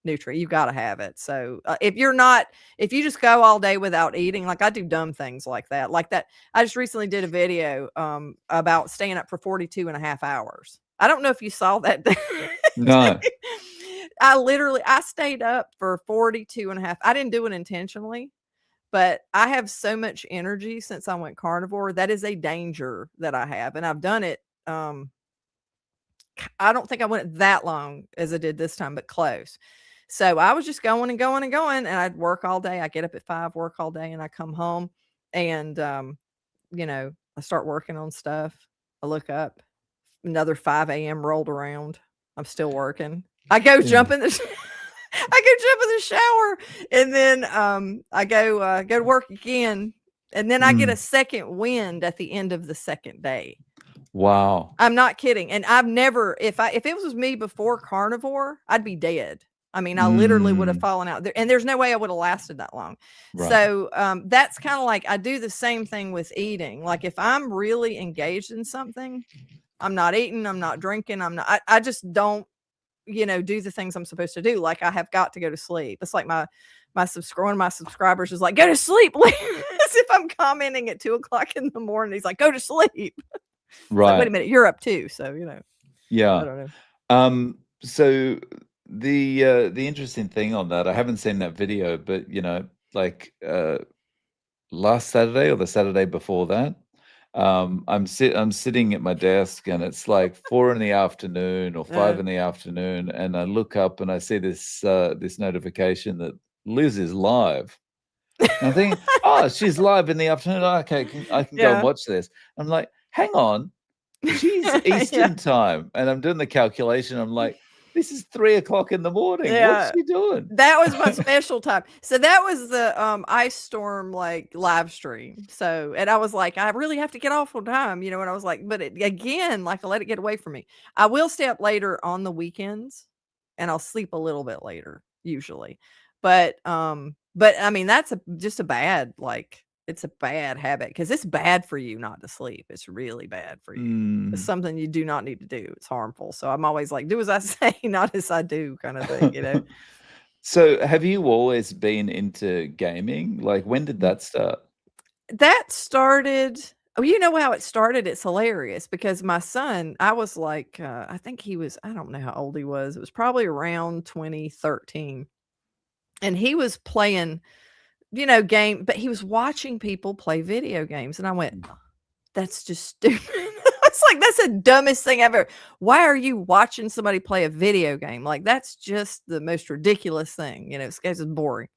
nutrient. You got to have it. So if you just go all day without eating, like I do dumb things like that. Like that, I just recently did a video about staying up for 42 and a half hours. I don't know if you saw that. No. I stayed up for 42 and a half. I didn't do it intentionally, but I have so much energy since I went carnivore. That is a danger that I have. And I've done it. I don't think I went that long as I did this time, but close. So I was just going and going and going, and I'd work all day. I get up at 5, work all day, and I come home and, I start working on stuff. I look up, another 5 a.m. rolled around. I'm still working. I go Yeah. jump in the I go jump in the shower, and then, I go to work again, and then I get a Mm. second wind at the end of the second day. Wow. I'm not kidding, and I've never if it was me before carnivore, I'd be dead. I mean, I literally would have Mm. fallen out there, and there's no way I would have lasted that long. Right. So, that's kinda like I do the same thing with eating. Like, if I'm really engaged in something, I'm not eating, I'm not drinking, I just don't, do the things I'm supposed to do. Like I have got to go to sleep. It's like one of my subscribers is like, go to sleep. As if I'm commenting at 2 o'clock in the morning. He's like, go to sleep. It's like, wait a Right. minute, you're up too. So, I Yeah. don't know. So the interesting thing on that, I haven't seen that video, but like last Saturday or the Saturday before that, I'm sitting at my desk and it's like 4 in the afternoon or 5 Uh, in the afternoon, and I look up and I see this notification that Liz is live. And I'm thinking, oh, she's live in the afternoon. Okay, I can go and yeah. watch this. I'm like, hang on, she's Yeah. Eastern time, and I'm doing the calculation. I'm like, this is 3 o'clock in the morning. What's Yeah. she doing? That was my special time. So that was the ice storm like live stream. So and I was like, I really have to get off on time, and I was like, but again, like I let it get away from me. I will stay up later on the weekends and I'll sleep a little bit later, usually. But I mean that's just a bad like it's a bad habit because it's bad for you not to sleep. It's really bad for you. It's Mm. something you do not need to do. It's harmful. So I'm always like, do as I say, not as I do, kind of thing. So, have you always been into gaming? Like, when did Mm. that start? That started you know how it started? It's hilarious because my son, I was like, I think I don't know how old he was. It was probably around 2013. And he was playing, but he was watching people play video games. And I went, that's just stupid. It's like, that's the dumbest thing ever. Why are you watching somebody play a video game? Like, that's just the most ridiculous thing. It's just boring.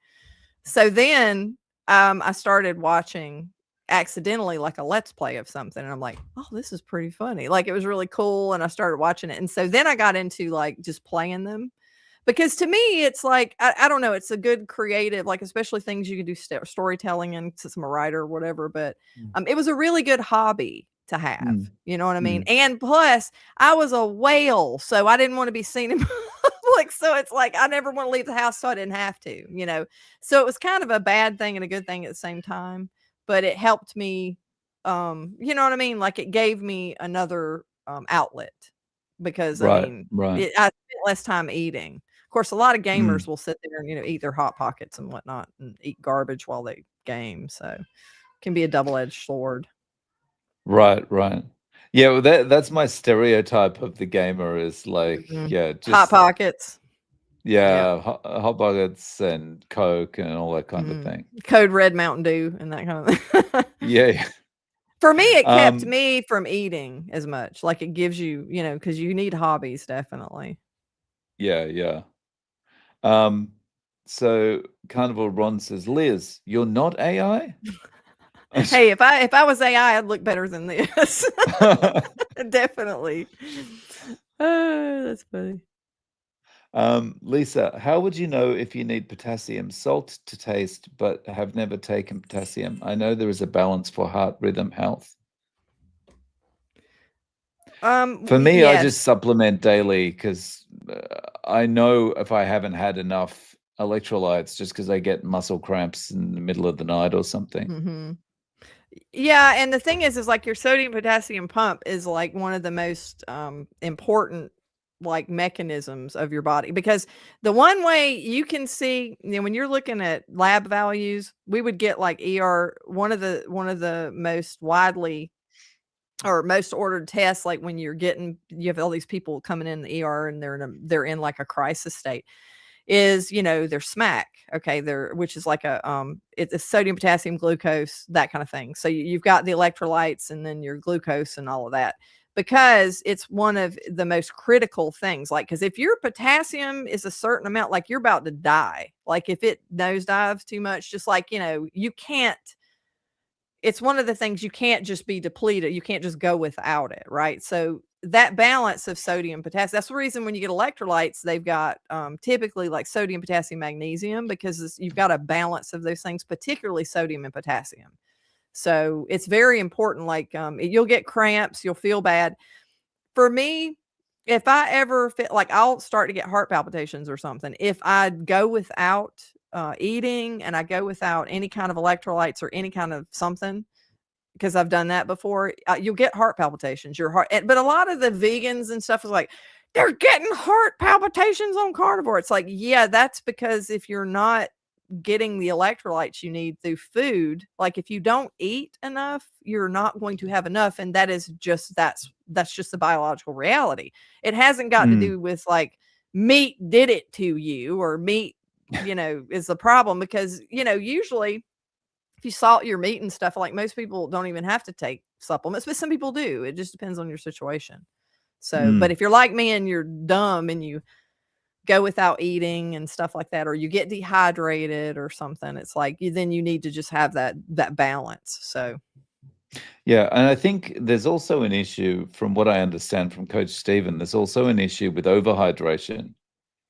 So then, I started watching accidentally like a let's play of something, and I'm like, "Oh, this is pretty funny." Like, it was really cool, and I started watching it, and so then I got into, like, just playing them because to me, it's like, I don't know, it's a good creative like, especially things you can do storytelling and since I'm a writer or whatever, but, Mm, it was a really good hobby to have, mm, you know what I mean? mm. And plus, I was a whale, so I didn't wanna be seen in public, so it's like, I never wanna leave the house so I didn't have to? So it was kind of a bad thing and a good thing at the same time, but it helped me, you know what I mean? Like, it gave me another, outlet because, I Right, mean, right. I spent less time eating. Of course, a lot of Mm. gamers will sit there and, eat their Hot Pockets and whatnot and eat garbage while they game, so it can be a double-edged sword. Right, right. Yeah, well, that's my stereotype of the gamer is like, Mhm. yeah, Hot just Pockets. Yeah. yeah, hot buckets and Coke and all that kind of Mhm. thing. Code Red Mountain Dew and that kind of thing. Yeah, yeah. For me, it kept Um, me from eating as much, like, it gives you, because you need hobbies, definitely. yeah, yeah. Um, so Carnival Ron says, Liz, you're not AI? Hey, if I was AI, I'd look better than this. Definitely. Oh, that's funny. Lisa, how would you know if you need potassium? Salt to taste, but have never taken potassium. I know there is a balance for heart rhythm health. For me, I just Yes. supplement daily because I know if I haven't had enough electrolytes, just because I get muscle cramps in the middle of the night or something. Mhm. Yeah, and the thing is like your sodium potassium pump is like one of the most important like mechanisms of your body because the one way you can see, when you're looking at lab values, we would get like ER one of the most widely or most ordered tests, like when you have all these people coming in the ER and they're in like a crisis state is, their smack. Okay. Which is like it's a sodium, potassium, glucose, that kind of thing. So you've got the electrolytes and then your glucose and all of that because it's one of the most critical things. Like, because if your potassium is a certain amount, like you're about to die, like if it nosedives too much, just like, you can't, it's one of the things you can't just be depleted. You can't just go without it, right? So that balance of sodium, potassium, that's the reason when you get electrolytes, they've got typically like sodium, potassium, magnesium, because you've got a balance of those things, particularly sodium and potassium. So it's very important. Like you'll get cramps, you'll feel bad. For me, if I ever feel like I'll start to get heart palpitations or something, if I go without eating and I go without any kind of electrolytes or any kind of something, because I've done that before, you'll get heart palpitations. Your heart, but a lot of the vegans and stuff is like, they're getting heart palpitations on carnivore. It's like, yeah, that's because if you're not getting the electrolytes you need through food, like if you don't eat enough, you're not going to have enough. And that's just the biological reality. It hasn't got to Mm, do with like meat did it to you or meat, is the problem because, usually if you salt your meat and stuff, like most people don't even have to take supplements, but some people do. It just depends on your situation. So, but mm. if you're like me and you're dumb and you go without eating and stuff like that, or you get dehydrated or something, it's like then you need to just have that balance. So, Yeah, and I think there's also an issue, from what I understand from Coach Stephen, there's also an issue with overhydration.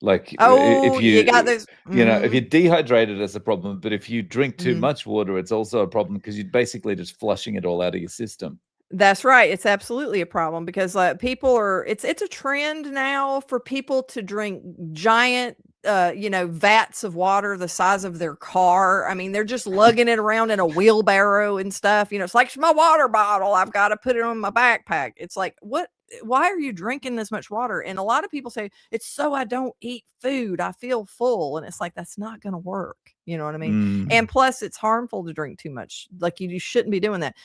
Like if oh, you got those. if you're dehydrated, that's a problem. But if you drink too Mhm. much water, it's also a problem because you're basically just flushing it all out of your system. That's right. It's absolutely a problem because people are it's a trend now for people to drink giant vats of water the size of their car. I mean, they're just lugging it around in a wheelbarrow and stuff. It's like it's my water bottle. I've got to put it on my backpack. It's like, what, why are you drinking this much water? And a lot of people say it's so I don't eat food. I feel full. And it's like that's not going to work. You know what I mean? And Mm, plus it's harmful to drink too much. Like you shouldn't be doing that.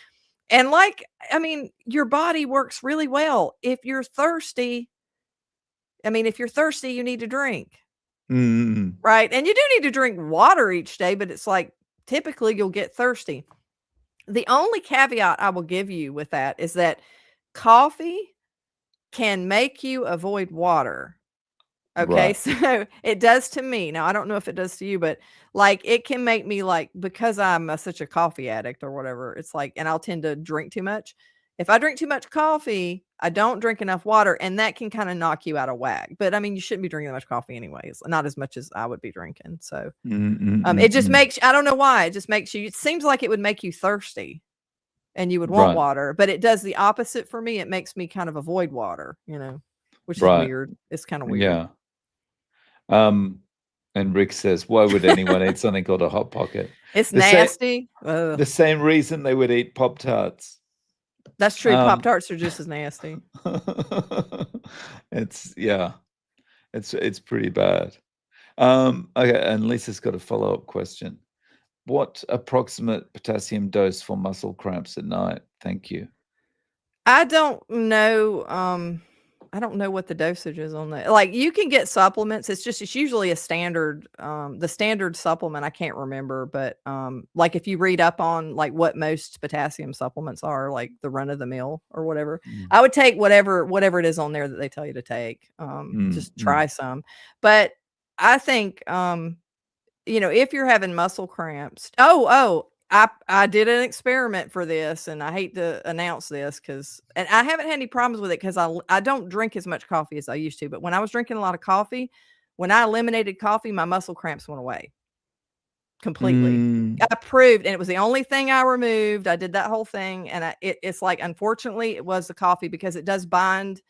And like, I mean, your body works really well. If you're thirsty, if you're thirsty, you need to drink, mm, right? And you do need to drink water each day, but it's like typically you'll get thirsty. The only caveat I will give you with that is that coffee can make you avoid water. Okay, right. so it does to me. Now, I don't know if it does to you, but like it can make me like because I'm such a coffee addict or whatever. It's like, and I'll tend to drink too much. If I drink too much coffee, I don't drink enough water, and that can kind of knock you out of whack. But I mean, you shouldn't be drinking that much coffee anyways, not as much as I would be drinking. So Mm, mm, mm, it just mm. makes I don't know why it just makes you. It seems like it would make you thirsty, and you would want Right, water, but it does the opposite for me. It makes me kind of avoid water, which is right. weird. It's kind of weird. Yeah. Um, and Rick says, why would anyone eat something called a hot pocket? It's The same nasty. Ugh. the same reason they would eat Pop Tarts. That's true. Pop Um, Tarts are just as nasty. it's yeah, it's pretty bad. Okay, and Lisa's got a follow-up question. What approximate potassium dose for muscle cramps at night? Thank you. I don't know. I don't know what the dosage is on that. Like you can get supplements. It's usually a standard, the standard supplement. I can't remember, but like if you read up on like what most potassium supplements are, like the run of the mill or whatever, Mm, I would take whatever it is on there that they tell you to take. mm, Just mm. try some. But I think if you're having muscle cramps, I did an experiment for this, and I hate to announce this and I haven't had any problems with it because I don't drink as much coffee as I used to. But when I was drinking a lot of coffee, When I eliminated coffee, my muscle cramps went away completely. Mm. I proved, and it was the only thing I removed. I did that whole thing, and it's like, unfortunately, it was the coffee because it does bind.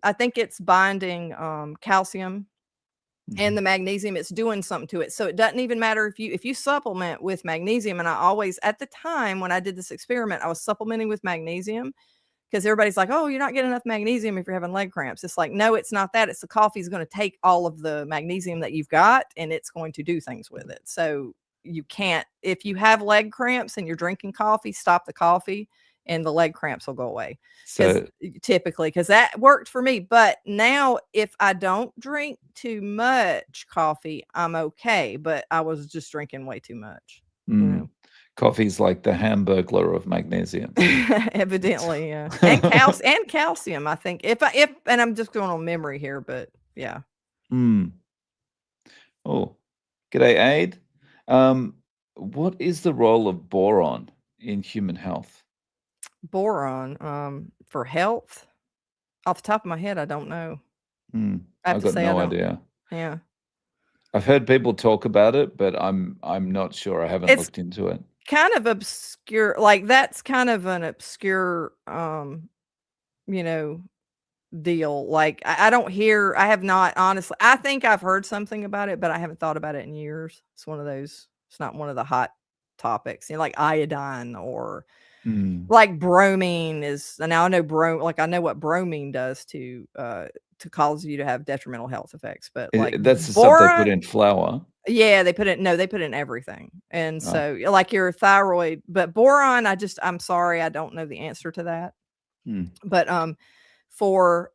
I think it's binding calcium and the Mhm. magnesium. It's doing something to it, so it doesn't even matter if you supplement with magnesium. And I always, at the time when I did this experiment, I was supplementing with magnesium because everybody's like, "Oh, you're not getting enough magnesium if you're having leg cramps." It's like, no, it's not that. It's the coffee is going to take all of the magnesium that you've got and it's going to do things with it. So you can't, if you have leg cramps and you're drinking coffee, stop the coffee and the leg cramps will go away. Because So typically, because that worked for me. But now, if I don't drink too much coffee, I'm okay. But I was just drinking way too much, you mm, know. coffee's like the hamburglar of magnesium. Evidently, yeah. And calcium, I think. If and I'm just going on memory here, but yeah. Mm. Oh, g'day, Aid. Um, what is the role of boron in human health? Boron, for health, off the top of my head, I don't know. Mm, I have I've to got say I no don't. idea. Yeah. I've heard people talk about it, but I'm not sure. I haven't It's looked into it. kind of obscure, like, that's kind of an obscure, you know, deal. Like, I don't hear, I have not, honestly, I think I've heard something about it, but I haven't thought about it in years. It's one of those, it's not one of the hot topics, like iodine or Mm. like bromine is. And now I know like I know what bromine does to cause you to have detrimental health effects, but like That's the stuff they put boron, in flour. yeah, they put it, no, they put it in everything. And Ah, so like your thyroid, but boron, I'm sorry, I don't know the answer to that. mm, But for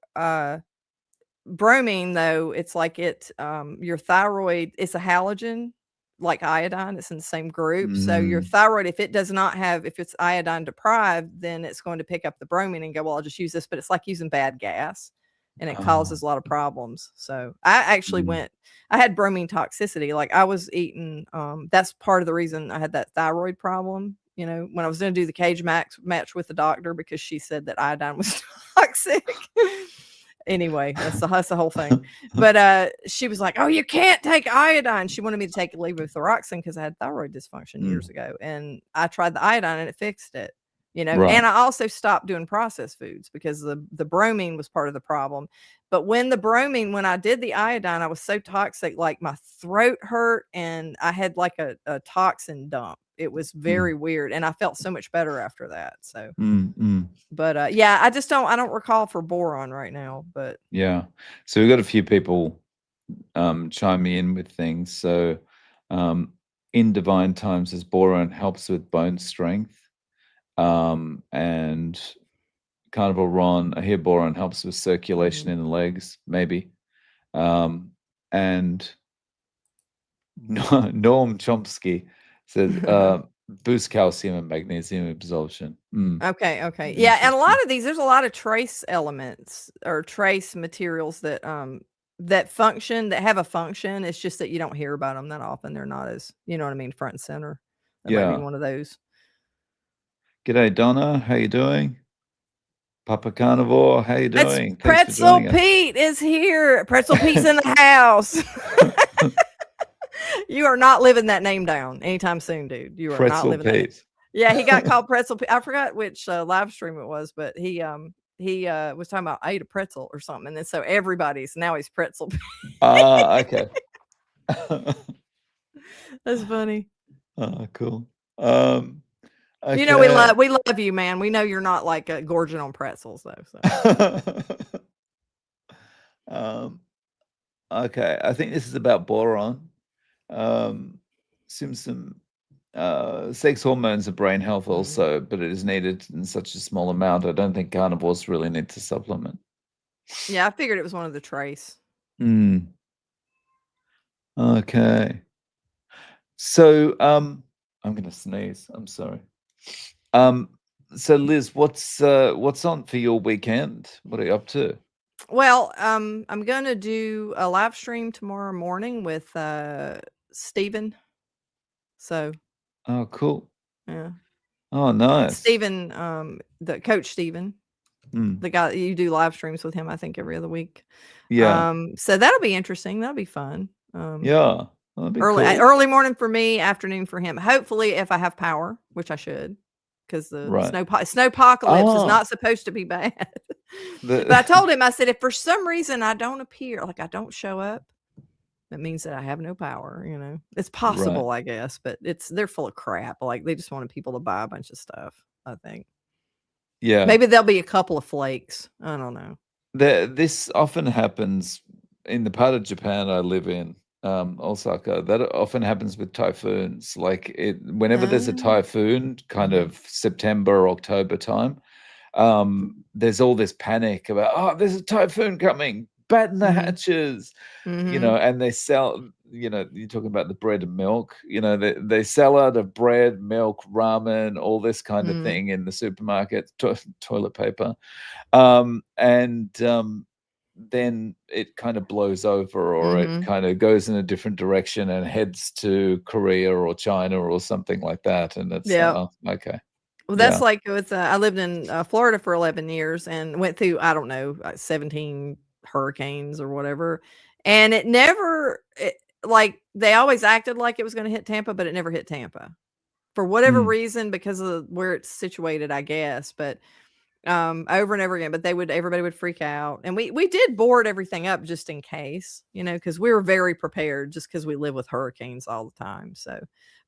bromine, though, it's like your thyroid, it's a halogen, like iodine, it's in the same group. So your mm, thyroid, if it does not have, if it's iodine deprived, then it's going to pick up the bromine and go, well, I'll just use this. But it's like using bad gas and it ah, causes a lot of problems. So I actually mm, I had bromine toxicity. Like I was eating, that's part of the reason I had that thyroid problem. When I was going to do the cage match with the doctor because she said that iodine was toxic. Anyway, that's the whole thing. But she was like, "Oh, you can't take iodine." She wanted me to take levothyroxine because I had thyroid dysfunction years mm. ago, and I tried the iodine and it fixed it. Right. And I also stopped doing processed foods because the bromine was part of the problem. But when I did the iodine, I was so toxic, like my throat hurt and I had like a toxin dump. It was Mm, very weird, and I felt so much better after that. So, mm, mm. but yeah, I don't recall for boron right now, but Yeah. So we've got a few people chiming in with things. So in Divine Times says boron helps with bone strength. And Carnivore Ron, I hear boron helps with circulation mhm. in the legs, maybe. Um, and Norm Chomsky says boost calcium and magnesium absorption. Mm, Okay, okay. Yeah, and a lot interesting. of these, there's a lot of trace elements or trace materials that function, that have a function. It's just that you don't hear about them that often. They're not as, you know what I mean, front and center. That might be Yeah. one of those. G'day, Donna. How you doing? Papa Carnivore, how you It's doing? Thanks for Pretzel joining us. Pete is here. Pretzel Pete's in the house. You are not living that name down anytime soon, dude. You are not Pretzel living that. Pete. Yeah, he got called Pretzel I forgot which, live stream it was, but he was talking about, "I ate a pretzel," or something, and then so everybody's now he's Pretzel. Ah, okay. That's funny. Oh, cool. Um, We okay. love you, man. We know you're not, like, gorging on pretzels, though, so Um, okay, I think this is about boron. Um, Simpson, sex hormones are brain health mhm. also, but it is needed in such a small amount. I don't think carnivores really need to supplement. Yeah, I figured it was one of the trace. Mm, okay. So, I'm gonna sneeze. I'm sorry. Um, so Liz, what's on for your weekend? What are you up to? Well, I'm gonna do a live stream tomorrow morning with, Steven, so, Oh, cool. yeah. Oh, It's nice. Steven, the coach Steven. Mm. The guy you do live streams with him, I think, every other week. Yeah. So that'll be interesting. That'll be fun. Yeah. That'd be Early cool. early morning for me, afternoon for him. Hopefully, if I have power, which I should, because the Right. snowpocalypse is Ah, not supposed to be bad. But the I told him, I said, if for some reason I don't appear, like I don't show up, that means that I have no power. It's right. possible, I guess, but they're full of crap. Like they just wanted people to buy a bunch of stuff. I think Yeah. maybe there'll be a couple of flakes. I don't know. This often happens in the part of Japan I live in, Osaka. That often happens with typhoons. Like whenever there's a Uh, typhoon, kind mhm, of September, October time, there's all this panic about, oh, there's a typhoon coming, batten the mhm, hatches, mhm, and they sell, you're talking about the bread and milk, they sell out of bread, milk, ramen, all this kind of mhm, thing in the supermarket, toilet paper. And then it kind of blows over, or it mhm. kind of goes in a different direction and heads to Korea or China or something like that. And it's like, Yeah. oh, okay. Well, that's Yeah. like with I lived in Florida for 11 years and went through, I don't know, 17 hurricanes or whatever. And like they always acted like it was going to hit Tampa, but it never hit Tampa for whatever Mm, reason because of where it's situated, I guess. But over and over again, but everybody would freak out, and we did board everything up just in case, because we were very prepared just because we live with hurricanes all the time, so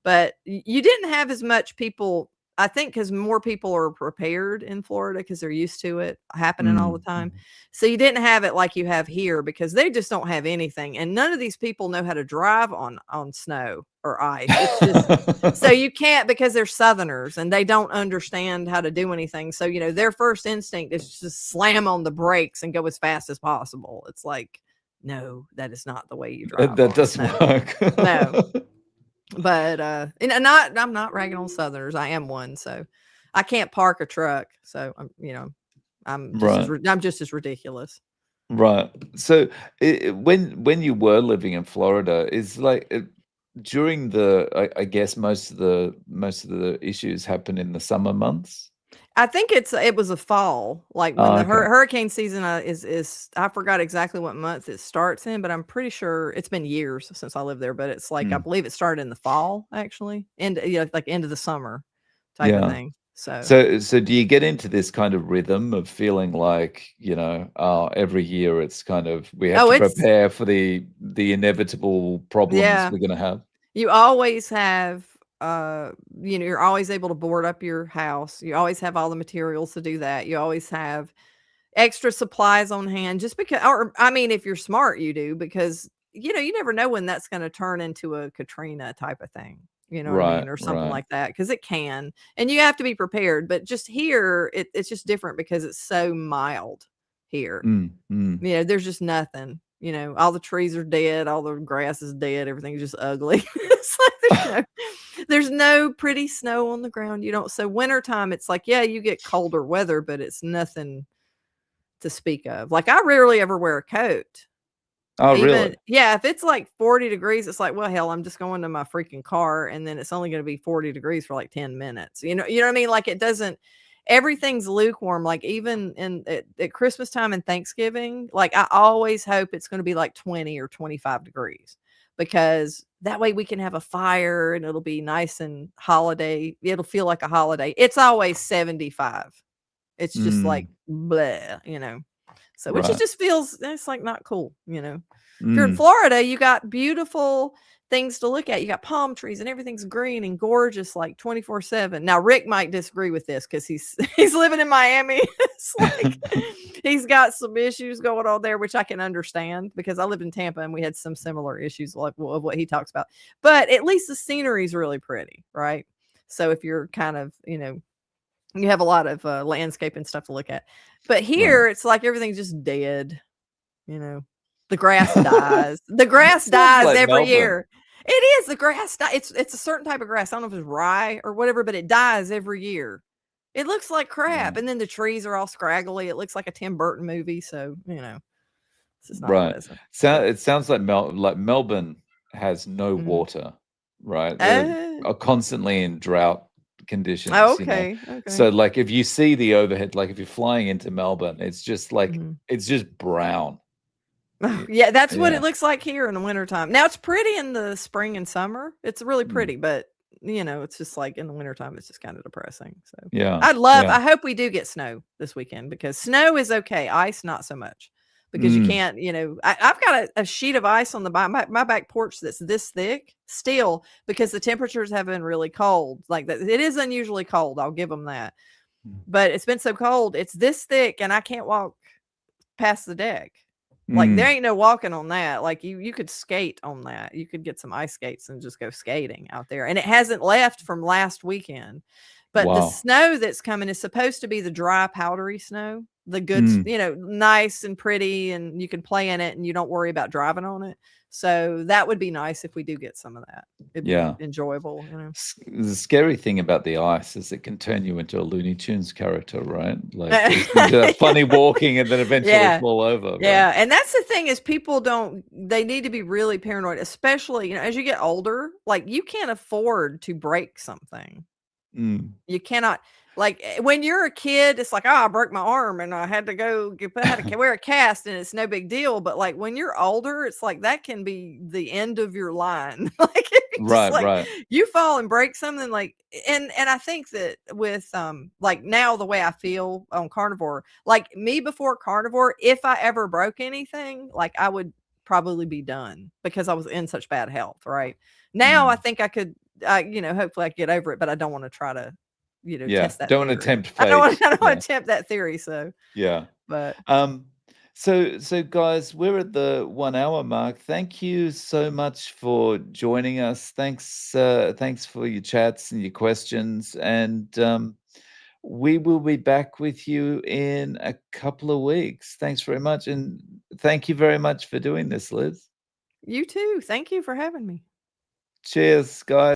but you didn't have as much people, I think, because more people are prepared in Florida because 'cause they're used to it happening all the mm, time, mm. so you didn't have it like you have here because they just don't have anything, and none of these people know how to drive on snow or ice. It's just so you can't because they're Southerners and they don't understand how to do anything. So, their first instinct is just slam on the brakes and go as fast as possible. It's like, no, that is not the way you drive That on doesn't snow. work. No. But I'm not ragging on Southerners. I am one, so I can't park a truck. So Right. I'm just as ridiculous. Right. So when you were living in Florida, is like during I guess most of the issues happen in the summer months. I think it was a fall, like when Oh, the okay. hurricane season is I forgot exactly what month it starts in, but I'm pretty sure it's been years since I lived there, but it's like I Mm, believe it started in the fall actually, like end of the summer type of yeah. thing. So So do you get into this kind of rhythm of feeling like, every year it's kind of we have oh, to it's prepare for the inevitable problems yeah. we're gonna have? You always have, you're always able to board up your house. You always have all the materials to do that. You always have extra supplies on hand just because, or I mean, if you're smart, you do because, you never know when that's going to turn into a Katrina type of thing. You know what I Right, mean? Or something right. like that because it can. And you have to be prepared. But just here, it's just different because it's so mild here. Mm, mm. There's just nothing. All the trees are dead, all the grass is dead, everything's just ugly. It's like there's no pretty snow on the ground. You don't so wintertime, it's like, yeah, you get colder weather, but it's nothing to speak of. Like, I rarely ever wear a coat. Oh, really? Even yeah, if it's like 40 degrees, it's like, well, hell, I'm just going to my freaking car and then it's only gonna be 40 degrees for like 10 minutes. You know what I mean? Like it doesn't everything's lukewarm. Like even at Christmas time and Thanksgiving, like I always hope it's gonna be like 20 or 25 degrees because that way we can have a fire and it'll be nice and holiday. It'll feel like a holiday. It's always 75. It's just like Mm, bleh. So which it right. just feels it's like not cool. If you're in Mm. Florida, you got beautiful things to look at. You got palm trees and everything's green and gorgeous like 24/7. Now Rick might disagree with this because he's he's living in Miami. It's like he's got some issues going on there, which I can understand because I lived in Tampa and we had some similar issues like of what he talks about. But at least the scenery is really pretty, right? So if you're kind of, you have a lot of landscape and stuff to look at. But Right. here it's like everything's just dead. You know, the grass dies. The grass Sounds dies like every Melbourne. year. It is the grass die it's a certain type of grass. I don't know if it's rye or whatever, but it dies every year. It looks like crap, Right. and then the trees are all scraggly. It looks like a Tim Burton movie, so, this is not Right. pleasant, but It sounds like Melbourne has no mhm. water, right? They Oh, are constantly in drought conditions, Oh, you know? okay, okay. So, like, if you see the overhead, like, if you're flying into Melbourne, it's just like Mhm. it's just brown. Oh, Y yeah, that's what it yeah. looks like here in the wintertime. Now it's pretty in the spring and summer. It's really Mm. pretty, but, it's just like in the wintertime, it's just kinda depressing, so Yeah, yeah. I hope we do get snow this weekend because snow is okay, ice not so much because you Mm, can't, I've got a sheet of ice on the my back porch that's this thick still because the temperatures have been really cold, like, that it is unusually cold, I'll give them that, mm, but it's been so cold, it's this thick, and I can't walk past the deck. Like, there mm. ain't no walking on that. Like, you could skate on that. You could get some ice skates and just go skating out there, and it hasn't left from last weekend. But the Wow. snow that's coming is supposed to be the dry, powdery snow, the good s Mm, nice and pretty, and you can play in it, and you don't worry about driving on it. So, that would be nice if we do get some of that. It'd be yeah. enjoyable. The scary thing about the ice is it can turn you into a Looney Tunes character, right? Like, you do that funny walking and then eventually Yeah. fall over, right? Yeah, and that's the thing is people don't they need to be really paranoid, especially, as you get older, like, you can't afford to break something. Mm, You cannot like, when you're a kid, it's like, "Oh, I broke my arm and I had to go get I had to wear a cast and it's no big deal," but, like, when you're older, it's like that can be the end of your line. Like, it's just right, like, right. you fall and break something, like and I think that with, like, now the way I feel on Carnivore, like, me before Carnivore, if I ever broke anything, like, I would probably be done because I was in such bad health, right? Now I Mm. think I could, hopefully I get over it, but I don't wanna try to Yeah, test that don't wanna theory. tempt I don't fate. wanna I don't wanna Yeah, tempt that theory, so yeah. but Um, so guys, we're at the 1 hour mark. Thank you so much for joining us. Thanks for your chats and your questions. And we will be back with you in a couple of weeks. Thanks very much. And thank you very much for doing this, Liz. you too. Thank you for having me. Cheers, guys.